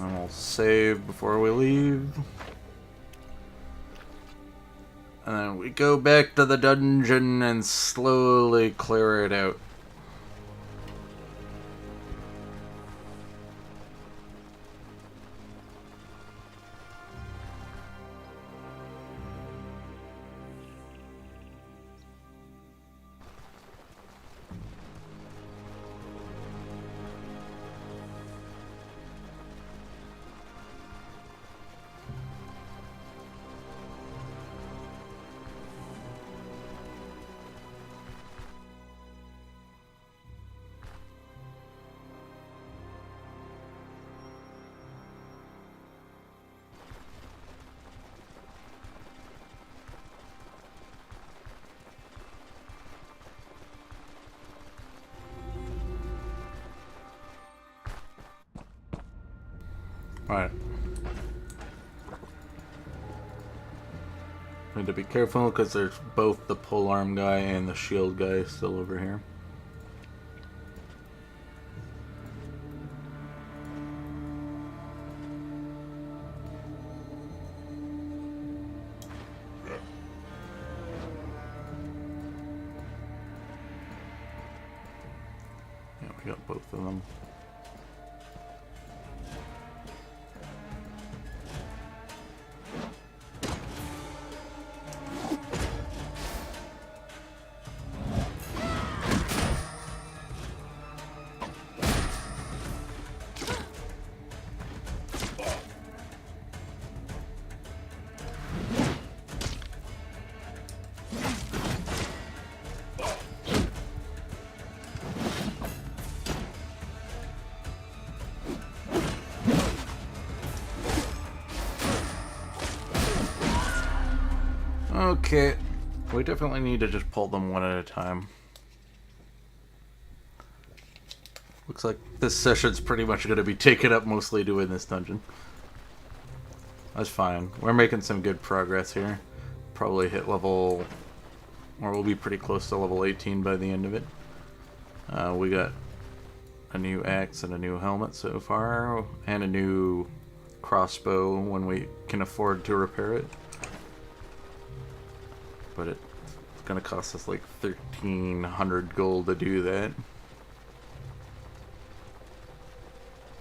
And we'll save before we leave. And then we go back to the dungeon and slowly clear it out. Alright. Need to be careful because there's both the polearm guy and the shield guy still over here. Yeah, we got both of them. Okay, we definitely need to just pull them one at a time. Looks like this session's pretty much going to be taken up mostly doing this dungeon. That's fine. We're making some good progress here. Probably hit level... or we'll be pretty close to level 18 by the end of it. We got a new axe and a new helmet so far, and a new crossbow when we can afford to repair it. But it's gonna cost us like 1,300 gold to do that.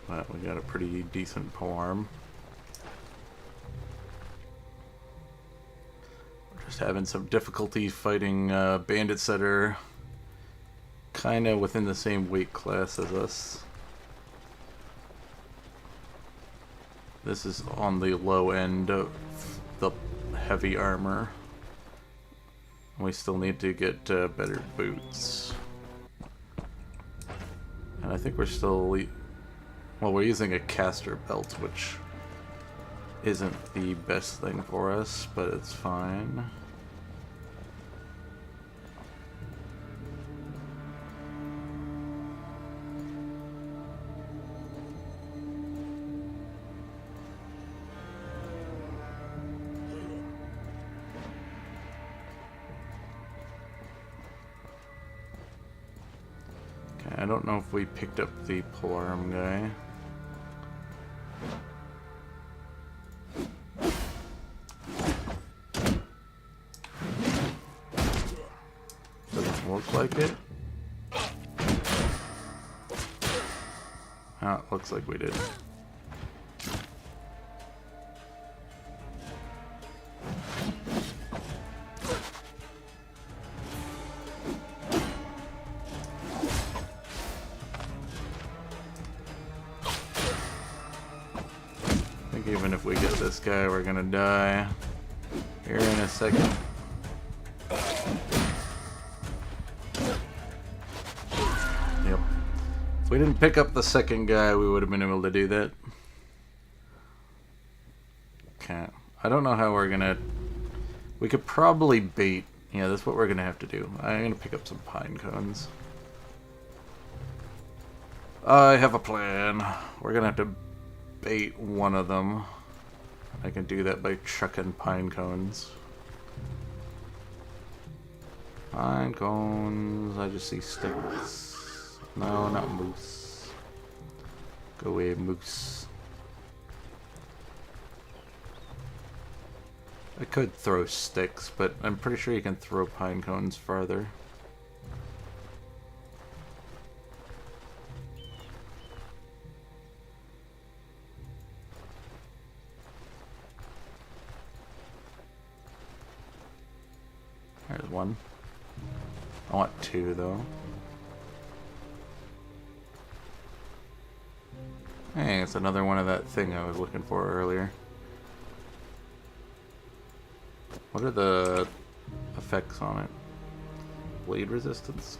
But we got a pretty decent polearm. We're just having some difficulty fighting bandits that are kind of within the same weight class as us. This is on the low end of the heavy armor. We still need to get better boots. And I think we're still... well, we're using a caster belt, which isn't the best thing for us, but it's fine. I don't know if we picked up the polearm guy. Doesn't look like it. Ah, it looks like we did. Even if we get this guy, we're gonna die here in a second. Yep. If we didn't pick up the second guy, we would have been able to do that. Okay. I don't know how we're gonna... We could probably bait. Yeah, that's what we're gonna have to do. I'm gonna pick up some pine cones. I have a plan. We're gonna have to bait one of them. I can do that by chucking pine cones. Pine cones. I just see sticks. No, not moose. Go away, moose. I could throw sticks, but I'm pretty sure you can throw pine cones farther. There's one. I want two, though. Hey, it's another one of that thing I was looking for earlier. What are the effects on it? Blade resistance?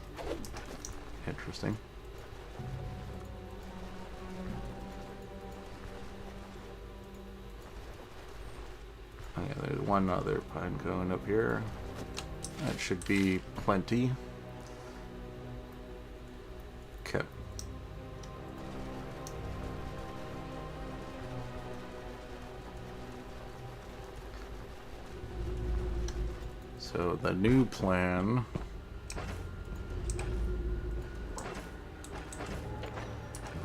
Interesting. Oh yeah, there's one other pine cone up here. That should be plenty. Okay. So the new plan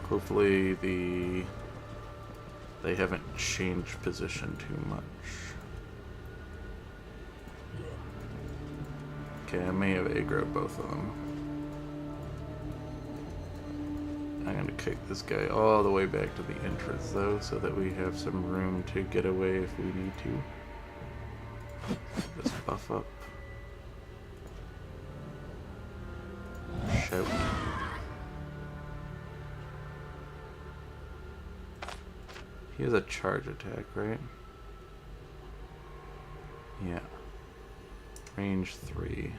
hopefully they haven't changed position too much. Okay, I may have aggroed both of them. I'm gonna kick this guy all the way back to the entrance though, so that we have some room to get away if we need to. This buff up. Shout. He has a charge attack, right? Yeah. Range 3.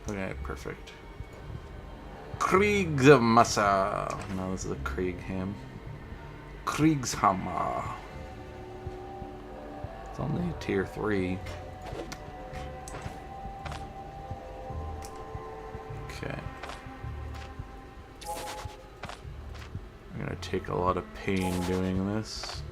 Okay, perfect. Kriegsmasse. No, this is a Kriegham. Kriegshammer. It's only a tier 3. Okay. I'm gonna take a lot of pain doing this.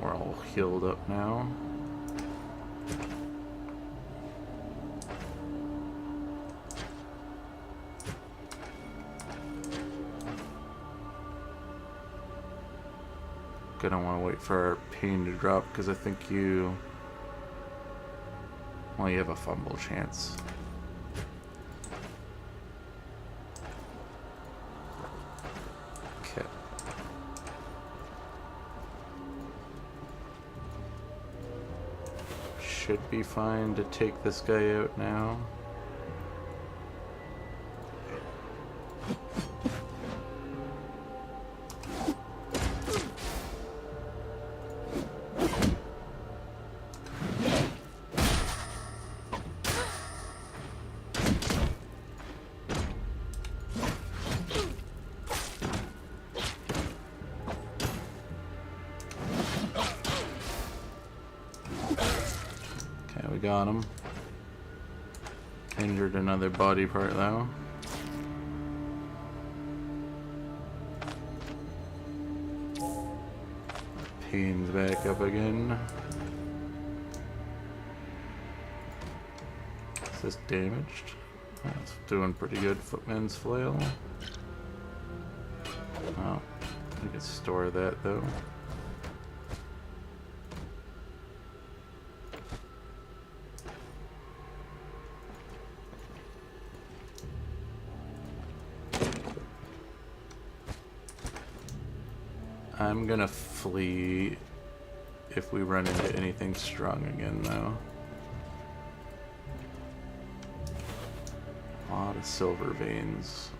We're all healed up now. Gonna want to wait for our pain to drop because I think you... Well, you have a fumble chance. Okay. Should be fine to take this guy out now. Got him. Injured another body part though. Pain's back up again. this damaged? That's doing pretty good. Footman's flail. Oh, we can store that though. I'm gonna flee if we run into anything strong again, though. A lot of silver veins.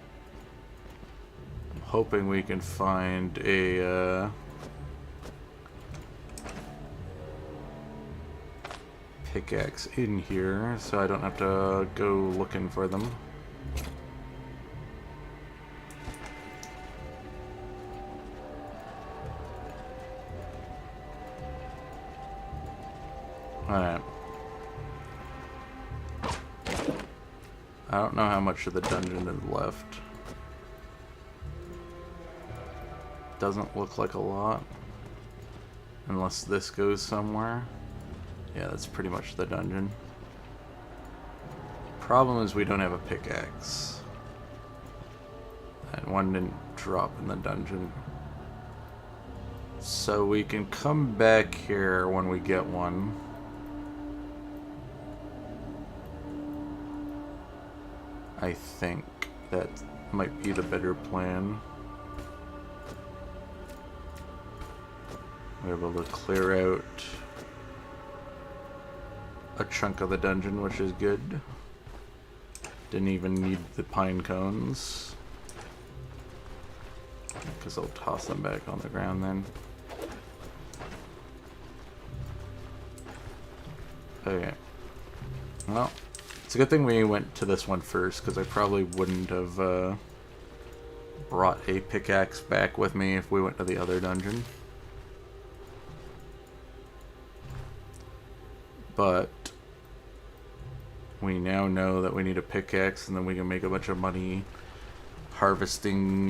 I'm hoping we can find a pickaxe in here, so I don't have to go looking for them. Alright. I don't know how much of the dungeon is left. Doesn't look like a lot. Unless this goes somewhere. Yeah, that's pretty much the dungeon. Problem is we don't have a pickaxe. And one didn't drop in the dungeon. So we can come back here when we get one. I think that might be the better plan. We're able to clear out a chunk of the dungeon, which is good. Didn't even need the pine cones. Because I'll toss them back on the ground then. Okay. Well, it's a good thing we went to this one first, because I probably wouldn't have brought a pickaxe back with me if we went to the other dungeon. But we now know that we need a pickaxe, and then we can make a bunch of money harvesting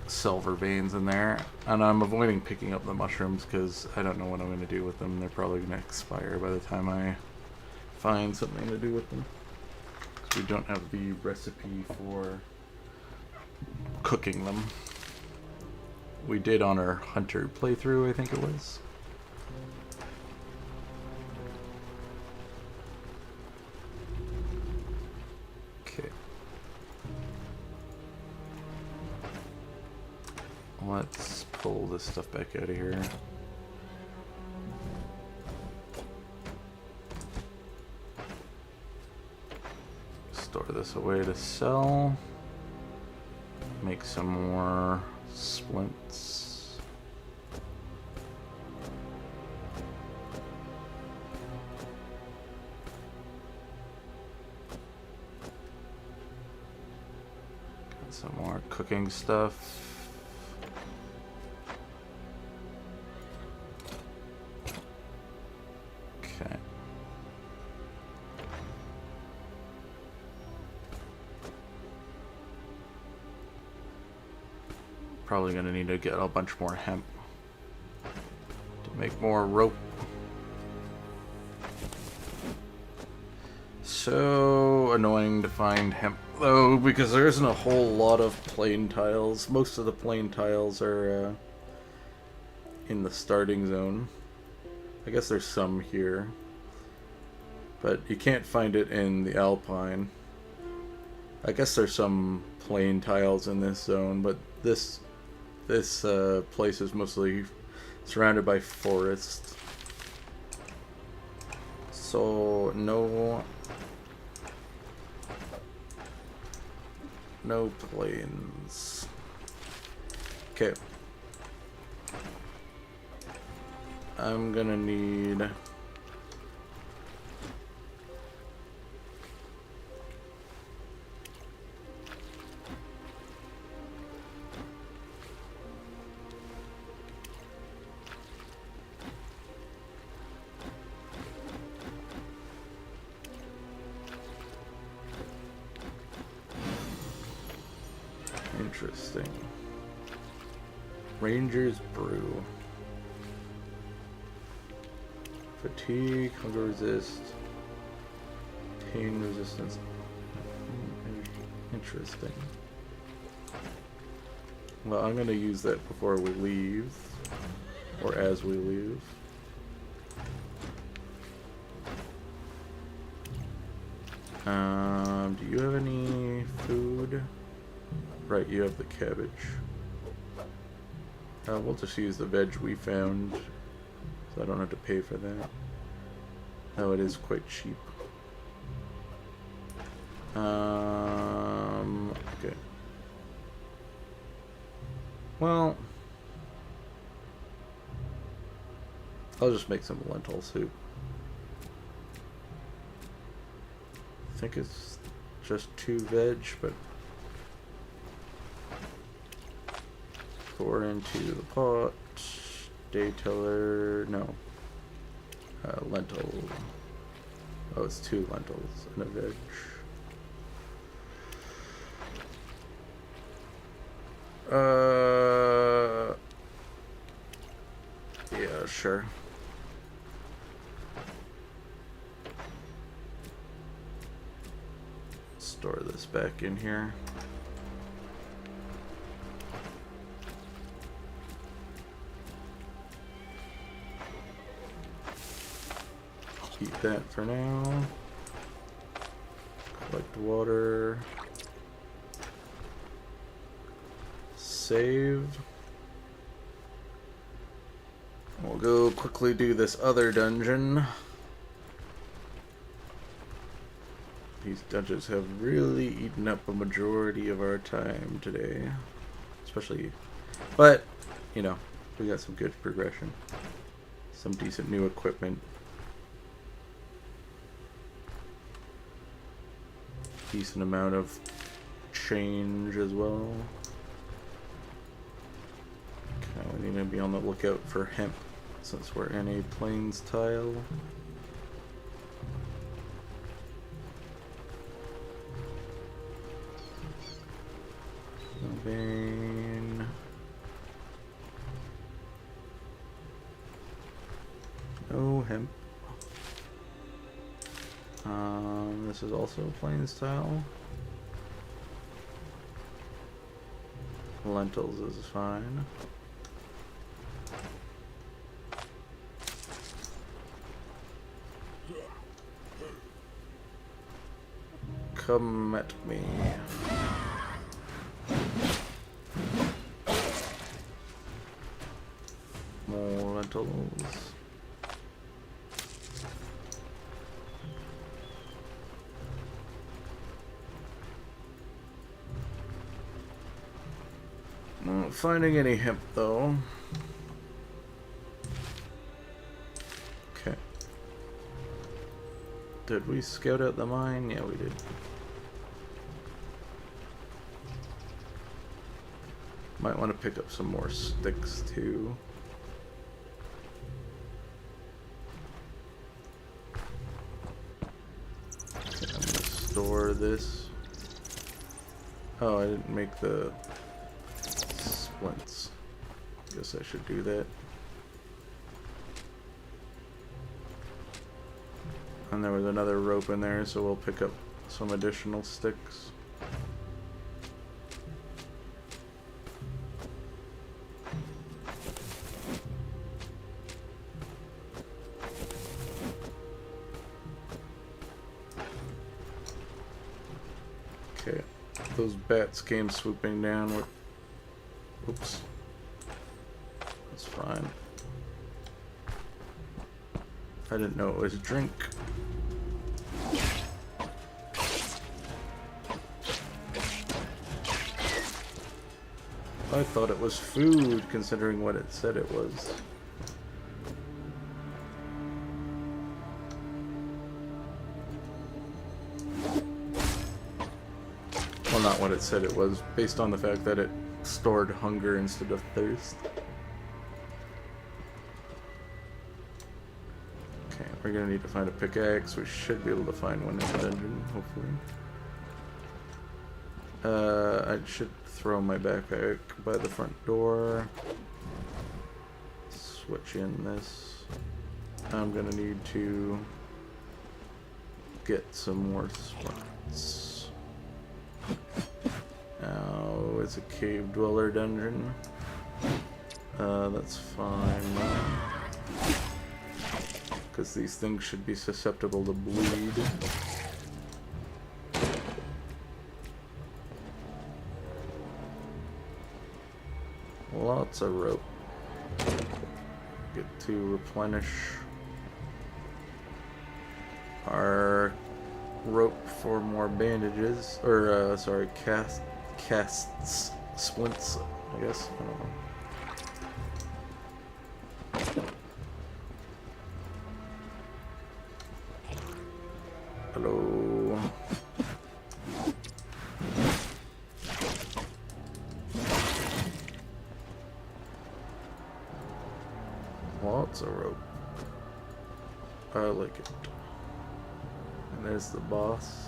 silver veins in there. And I'm avoiding picking up the mushrooms because I don't know what I'm going to do with them. They're probably going to expire by the time I find something to do with them. We don't have the recipe for cooking them. We did on our hunter playthrough, I think it was. Okay. Let's pull this stuff back out of here. Store this away to sell. Make some more splints. Got some more cooking stuff. Okay. Probably gonna need to get a bunch more hemp to make more rope. So annoying to find hemp though, because there isn't a whole lot of plain tiles. Most of the plain tiles are in the starting zone. I guess there's some here, but you can't find it in the Alpine. I guess there's some plain tiles in this zone, but this place is mostly surrounded by forest. So no plains. Okay. I'm gonna need interesting. Ranger's Brew. Fatigue, hunger resist, Pain resistance. Interesting. Well, I'm gonna use that before we leave. Or as we leave. Do you have any food? Right, you have the cabbage. We'll just use the veg we found, so I don't have to pay for that. Oh, it is quite cheap. Okay. Well, I'll just make some lentil soup. I think it's just 2 veg, but pour into the pot. Dayteller, no. Lentil. Oh, it's 2 lentils and a veg. Yeah, sure. Store this back in here. Keep that for now. Collect water. Save. We'll go quickly do this other dungeon. These dungeons have really eaten up a majority of our time today. Especially, but, you know, we got some good progression. Some decent new equipment. Decent amount of change as well. Okay, we need to be on the lookout for hemp since we're in a plains tile. No vein. No hemp. This is also a plains tile. Lentils is fine. Come at me. More lentils. Not finding any hemp though. Okay. Did we scout out the mine? Yeah, we did. Might want to pick up some more sticks too. Okay, I'm gonna store this. Oh, I didn't make the splints. Guess I should do that. And there was another rope in there, so we'll pick up some additional sticks. Okay, those bats came swooping down with... Oops. That's fine. I didn't know it was a drink. I thought it was food, considering what it said it was. Well, not what it said it was, based on the fact that it stored hunger instead of thirst. Okay, we're gonna need to find a pickaxe. We should be able to find one in the dungeon, hopefully. I should throw my backpack by the front door. Switch in this. I'm gonna need to get some more spots. Oh, it's a cave dweller dungeon. That's fine. Because these things should be susceptible to bleed. Lots of rope. Get to replenish our rope for more bandages, or sorry, casts, splints, I guess. I don't know. Hello. Lots of rope. I like it. And there's the boss.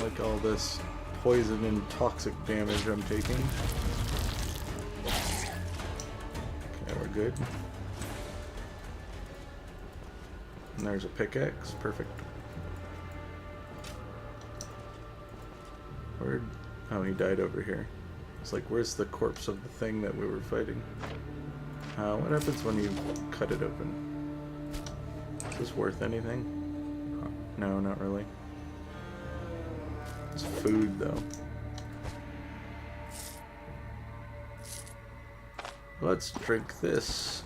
Like all this poison and toxic damage I'm taking. Okay, we're good. And there's a pickaxe. Perfect. Where? Oh, he died over here. It's like, where's the corpse of the thing that we were fighting? What happens when you cut it open? Is this worth anything? Oh, no, not really. It's food, though. Let's drink this.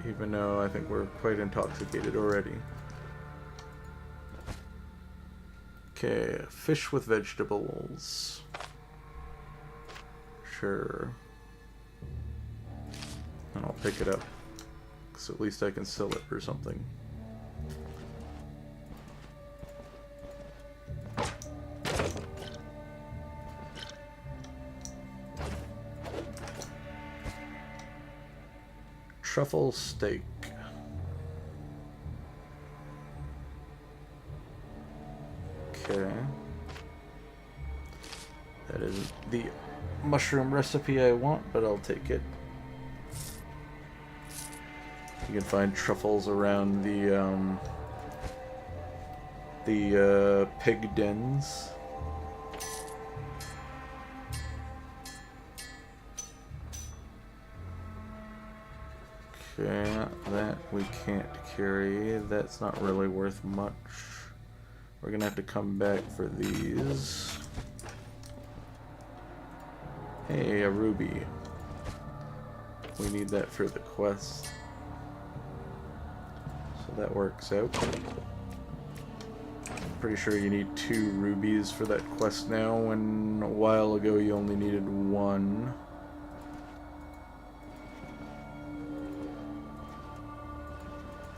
Even though I think we're quite intoxicated already. Okay, fish with vegetables. Sure. And I'll pick it up. Because at least I can sell it for something. Truffle steak. Okay. That isn't the mushroom recipe I want, but I'll take it. You can find truffles around the pig dens. Okay, that we can't carry. That's not really worth much. We're gonna have to come back for these. Hey, a ruby. We need that for the quest. So that works out. Pretty sure you need 2 rubies for that quest now, when a while ago you only needed 1.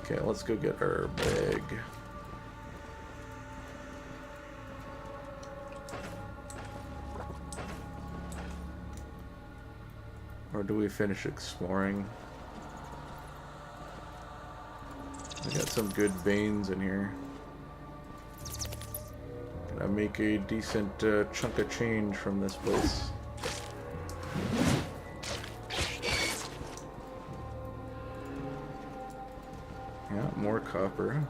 Okay, let's go get our bag. Or do we finish exploring? We got some good veins in here. Gonna make a decent chunk of change from this place. Yeah, more copper.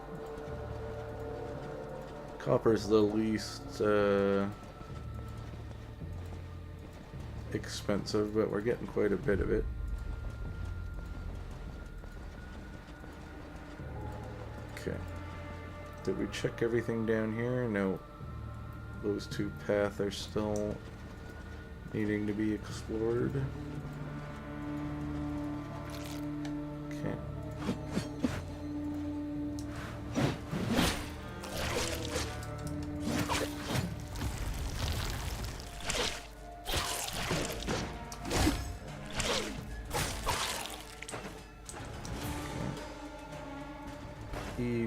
Copper's the least expensive, but we're getting quite a bit of it. Okay. Did we check everything down here? No. Those 2 paths are still needing to be explored. Okay.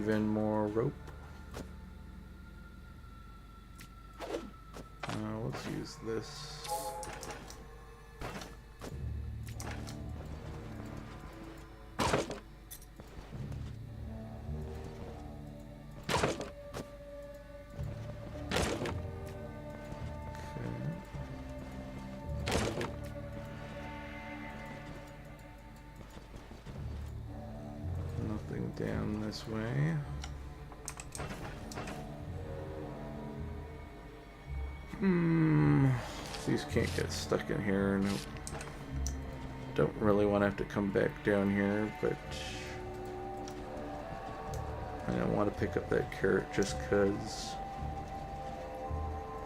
even more rope. Let's use this. Down this way. These can't get stuck in here. Nope. Don't really want to have to come back down here, but I don't want to pick up that carrot just because.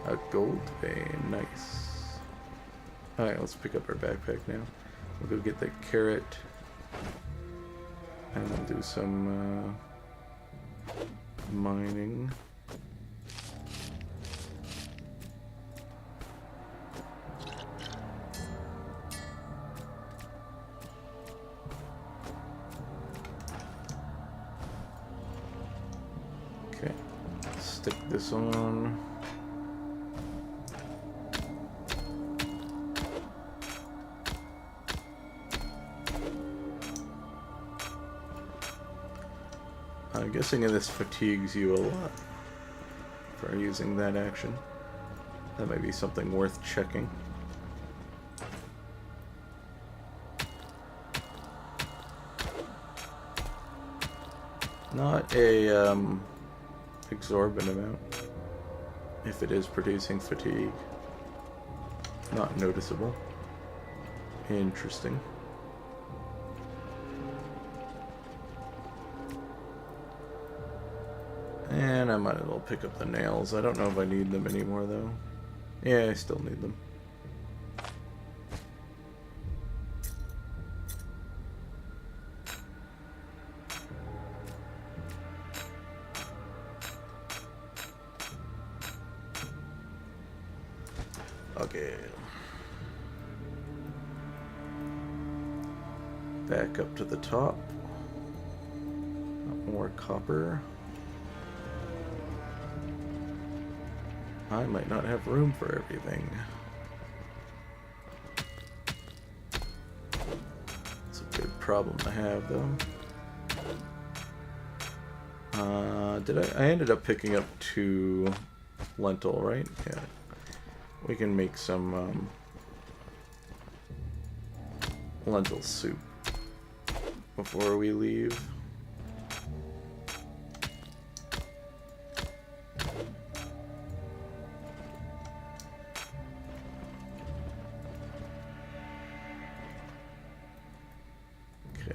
A gold vein, nice. Alright, let's pick up our backpack now. We'll go get that carrot. And we'll do some mining. Okay, stick this on. I'm guessing this fatigues you a lot for using that action. That might be something worth checking. Not a exorbitant amount. If it is producing fatigue. Not noticeable. Interesting. And I might as well pick up the nails. I don't know if I need them anymore, though. Yeah, I still need them. Okay. Back up to the top. More copper. I might not have room for everything. It's a good problem to have, though. I ended up picking up 2 lentil, right? Yeah. We can make some lentil soup before we leave.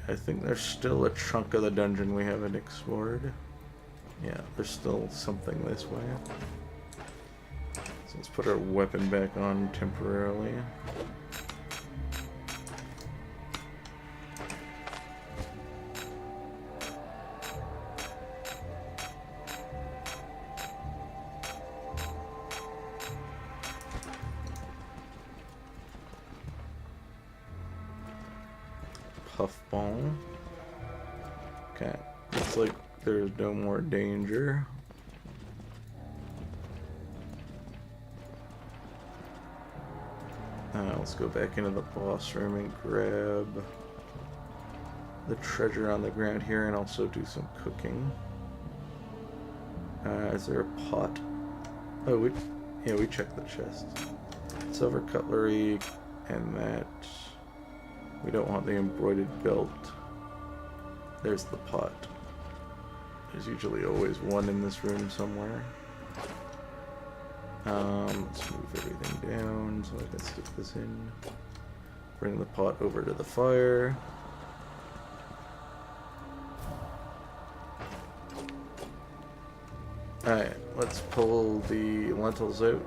I think there's still a chunk of the dungeon we haven't explored. Yeah, there's still something this way. So let's put our weapon back on temporarily. Puffball. Okay, looks like there's no more danger. Let's go back into the boss room and grab the treasure on the ground here and also do some cooking. Is there a pot? Oh, we checked the chest. Silver cutlery and that. We don't want the embroidered belt. There's the pot. There's usually always one in this room somewhere. Let's move everything down so I can stick this in. Bring the pot over to the fire. Alright, let's pull the lentils out.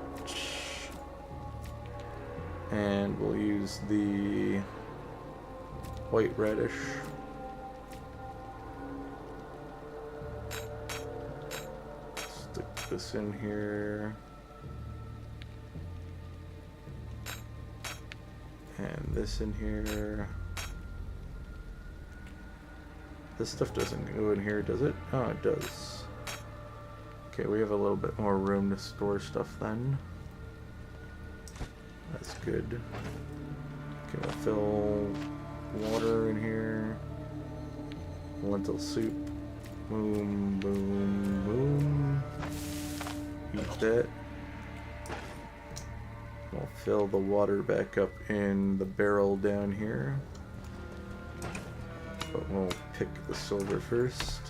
And we'll use the white radish. Stick this in here. And this in here. This stuff doesn't go in here, does it? Oh, it does. Okay, we have a little bit more room to store stuff then. That's good. Okay, we'll fill water in here. Lentil soup. Boom, boom, boom. Eat that. We'll fill the water back up in the barrel down here. But we'll pick the silver first.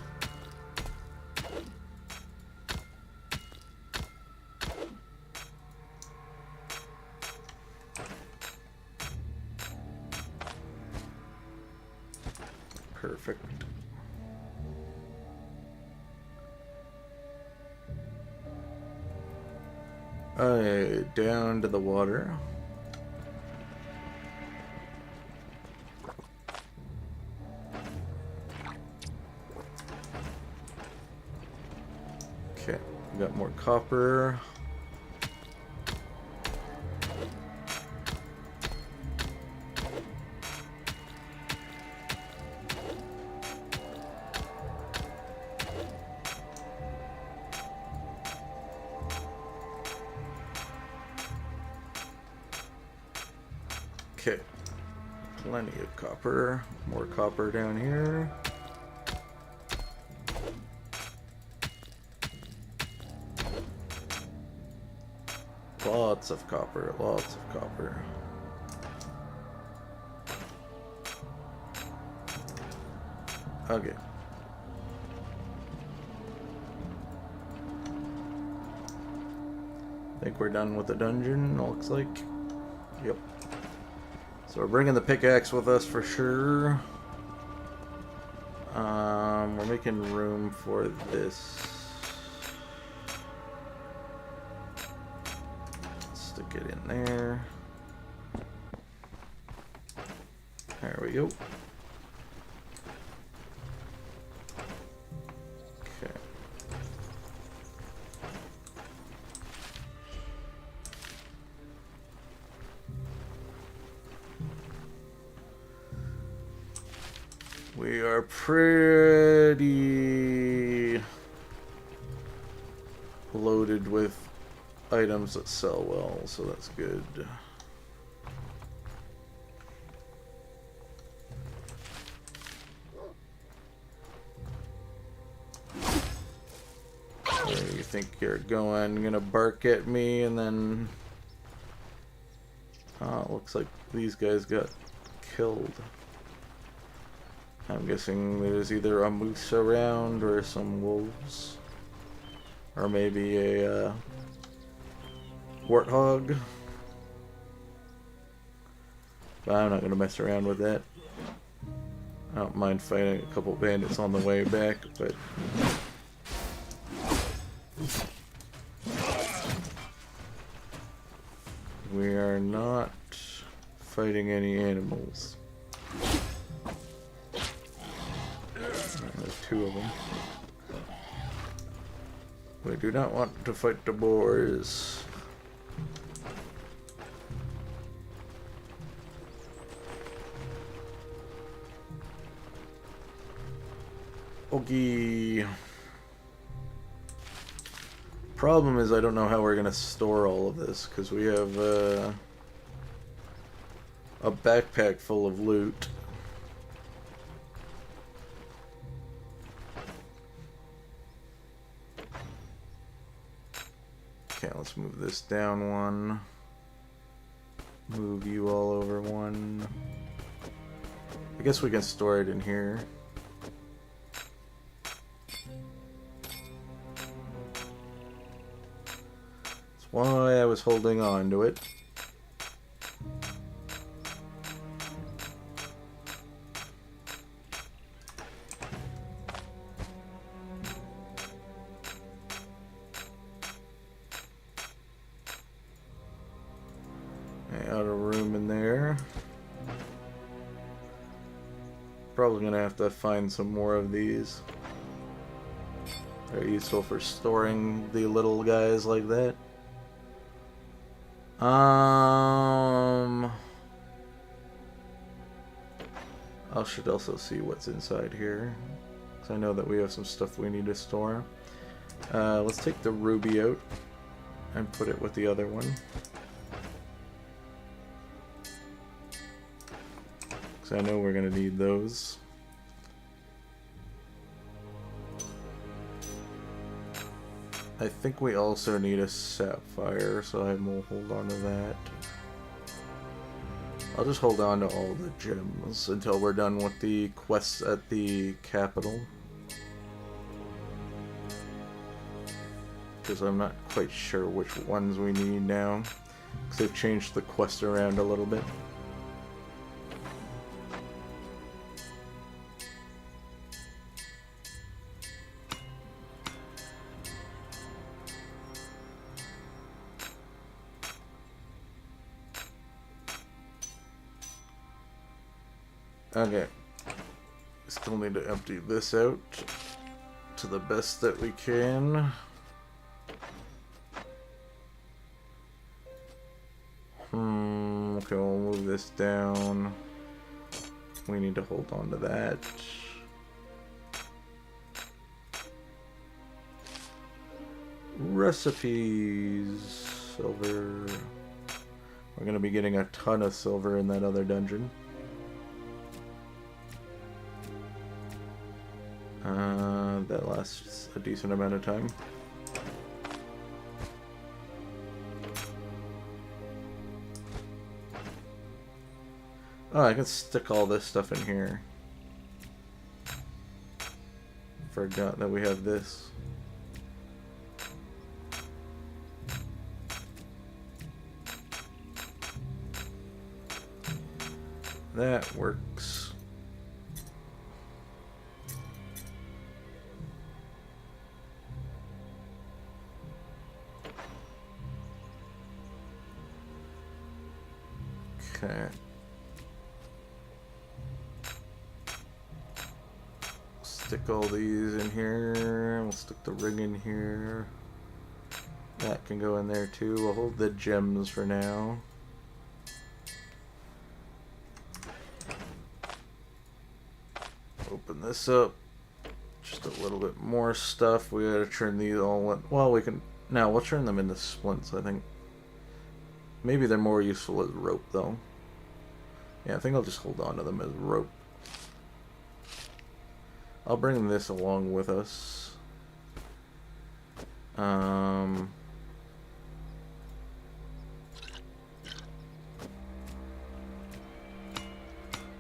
Perfect. Alright, down to the water. Okay, we got more copper. Okay, plenty of copper. More copper down here. Lots of copper, lots of copper. Okay. Think we're done with the dungeon, looks like. Yep. So we're bringing the pickaxe with us for sure. We're making room for this. Stick it in there. There we go. Okay. We are pretty loaded with items that sell well, so that's good. Where you think you're going? You're gonna bark at me and then... Oh, it looks like these guys got killed. I'm guessing there's either a moose around or some wolves. Or maybe a warthog. But I'm not going to mess around with that. I don't mind fighting a couple bandits on the way back, but... we are not fighting any animals. There's two of them. We do not want to fight the boars. Okay. Problem is I don't know how we're gonna store all of this because we have a backpack full of loot. Okay, let's move this down one. Move you all over one. I guess we can store it in here. That's why I was holding on to it. Out of room in there. Probably gonna have to find some more of these. They're useful for storing the little guys like that. I should also see what's inside here, because I know that we have some stuff we need to store. Let's take the ruby out and put it with the other one. Because I know we're going to need those. I think we also need a sapphire, so I will hold on to that. I'll just hold on to all the gems until we're done with the quests at the capital. Because I'm not quite sure which ones we need now. Because they've changed the quest around a little bit. Okay, still need to empty this out to the best that we can. Okay, we'll move this down. We need to hold on to that. Recipes, silver. We're gonna be getting a ton of silver in that other dungeon. That lasts a decent amount of time. Oh, I can stick all this stuff in here. Forgot that we have this. That works. Okay. Stick all these in here. We'll stick the ring in here. That can go in there too. We'll hold the gems for now. Open this up. Just a little bit more stuff. We gotta turn these all in. Well, we can. Now we'll turn them into splints, I think. Maybe they're more useful as rope, though. Yeah, I think I'll just hold on to them as rope. I'll bring this along with us.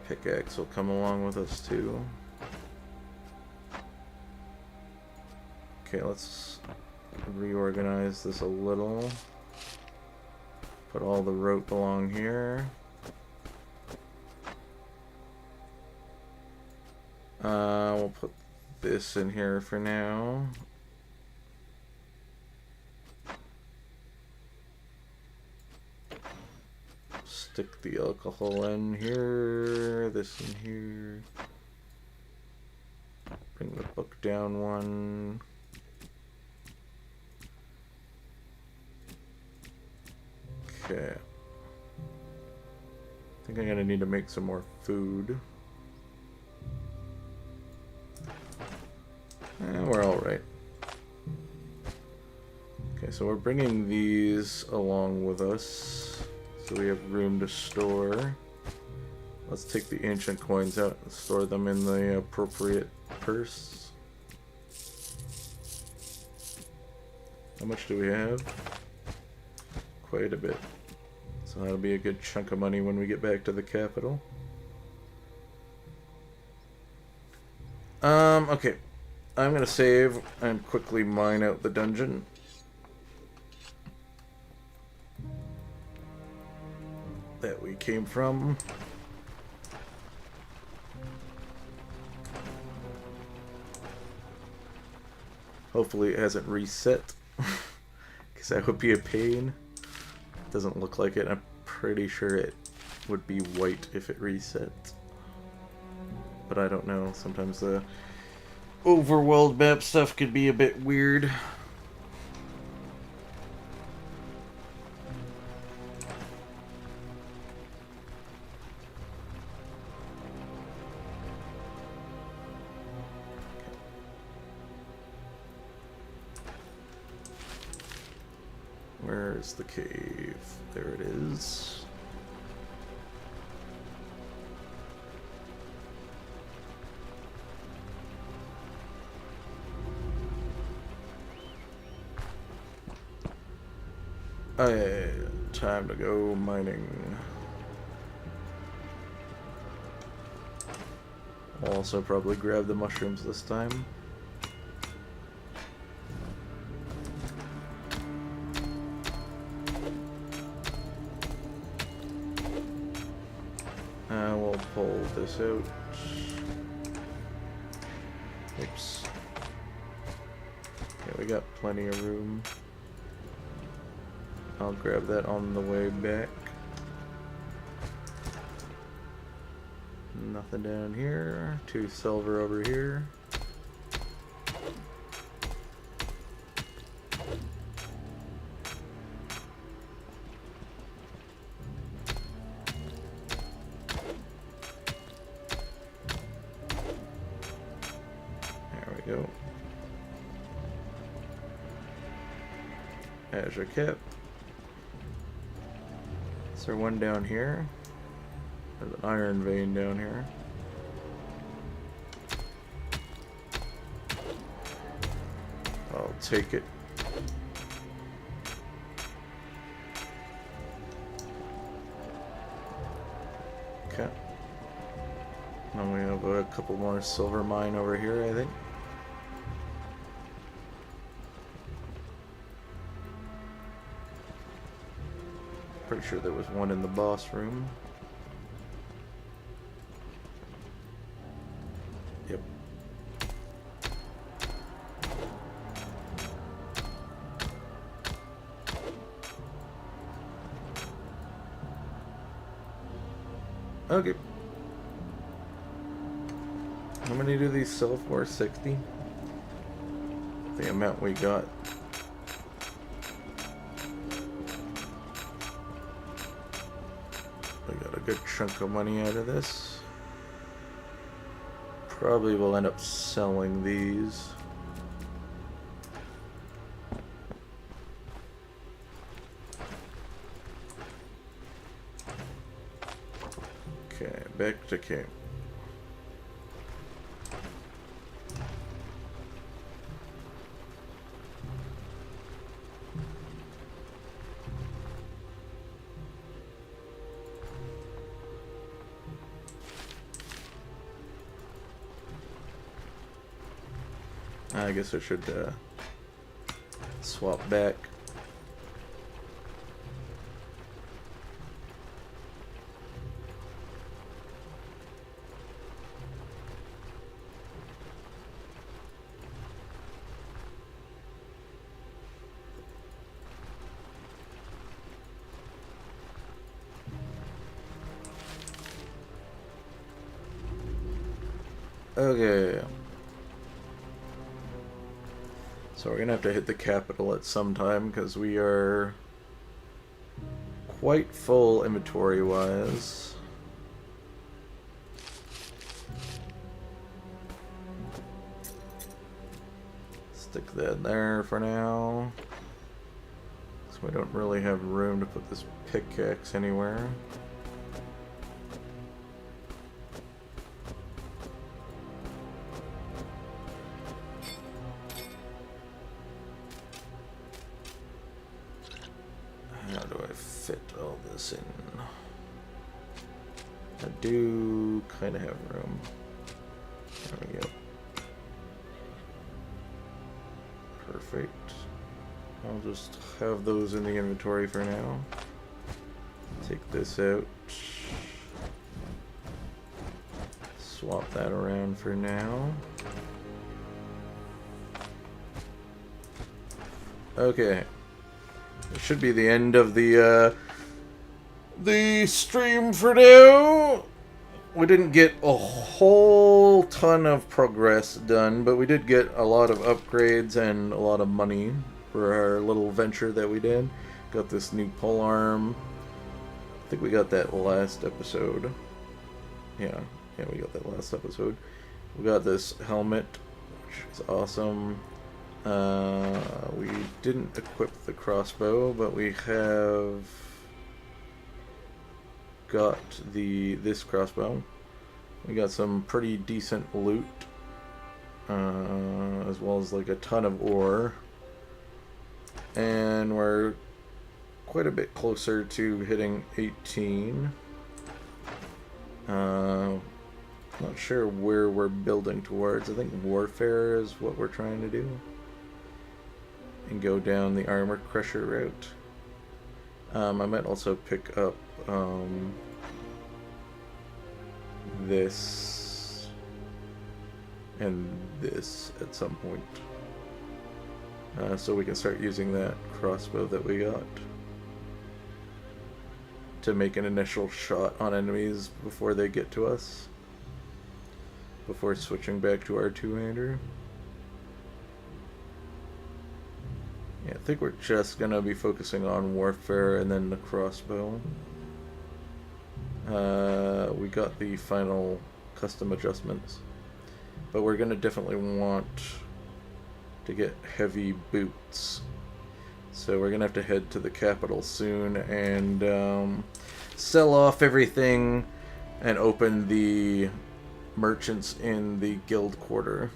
Pickaxe will come along with us, too. Okay, let's reorganize this a little. Put all the rope along here. We'll put this in here for now. Stick the alcohol in here, this in here. Bring the book down one. Okay. I think I'm gonna need to make some more food. We're alright. Okay, so we're bringing these along with us, so we have room to store. Let's take the ancient coins out and store them in the appropriate purse. How much do we have? Quite a bit. So that'll be a good chunk of money when we get back to the capital. Okay. I'm gonna save and quickly mine out the dungeon. That we came from. Hopefully it hasn't reset. Because that would be a pain. Doesn't look like it. I'm pretty sure it would be white if it reset. But I don't know. Sometimes the overworld map stuff could be a bit weird. Where's the cave? There it is. Okay, time to go mining. I'll also probably grab the mushrooms this time. We'll pull this out. Oops. Yeah, we got plenty of room. I'll grab that on the way back. Nothing down here. 2 silver over here. There we go. Azure cap. Is there one down here? There's an iron vein down here. I'll take it. Okay. Then we have a couple more silver mine over here, I think. Pretty sure there was one in the boss room. Yep. Okay. How many do these sell for? 60? The amount we got. We got a good chunk of money out of this. Probably will end up selling these. Okay, back to camp. I guess I should swap back. Okay. So we're gonna have to hit the capital at some time because we are quite full inventory wise. Stick that there for now. So we don't really have room to put this pickaxe anywhere. How do I fit all this in? I do kind of have room. There we go. Perfect. I'll just have those in the inventory for now. Take this out. Swap that around for now. Okay. It should be the end of the stream for now. We didn't get a whole ton of progress done, but we did get a lot of upgrades and a lot of money for our little venture that we did. Got this new polearm. I think we got that last episode. Yeah, we got that last episode. We got this helmet, which is awesome. We didn't equip the crossbow, but we have got this crossbow. We got some pretty decent loot, as well as like a ton of ore, and we're quite a bit closer to hitting 18. Not sure where we're building towards. I think warfare is what we're trying to do, and go down the armor crusher route. I might also pick up this and this at some point, so we can start using that crossbow that we got to make an initial shot on enemies before they get to us, before switching back to our two-hander. Yeah, I think we're just gonna be focusing on warfare and then the crossbow. We got the final custom adjustments, but we're gonna definitely want to get heavy boots. So we're gonna have to head to the capital soon and sell off everything and open the merchants in the guild quarter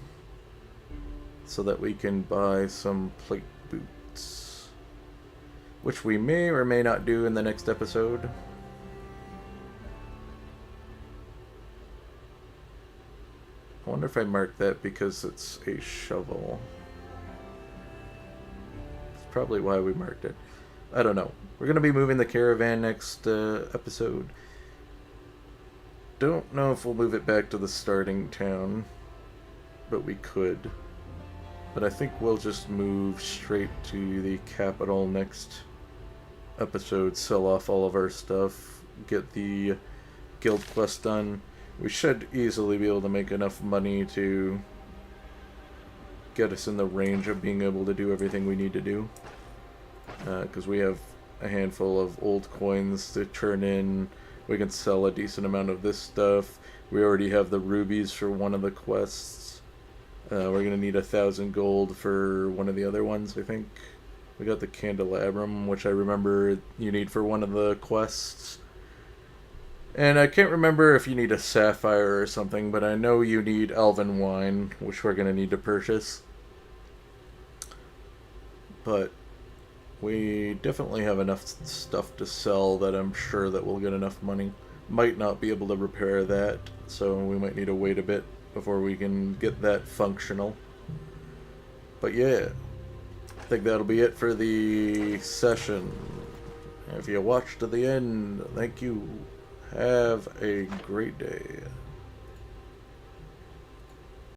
so that we can buy some plate boots, which we may or may not do in the next episode. I wonder if I marked that because it's a shovel. It's probably why we marked it. I don't know. We're going to be moving the caravan next episode. Don't know if we'll move it back to the starting town, but we could. But I think we'll just move straight to the capital next episode, sell off all of our stuff, get the guild quest done. We should easily be able to make enough money to get us in the range of being able to do everything we need to do. Because we have a handful of old coins to turn in. We can sell a decent amount of this stuff. We already have the rubies for one of the quests. We're going to need 1,000 gold for one of the other ones, I think. We got the candelabrum, which I remember you need for one of the quests. And I can't remember if you need a sapphire or something, but I know you need elven wine, which we're going to need to purchase. But we definitely have enough stuff to sell that I'm sure that we'll get enough money. Might not be able to repair that, so we might need to wait a bit before we can get that functional. But yeah, I think that'll be it for the session. If you watched to the end, thank you. Have a great day.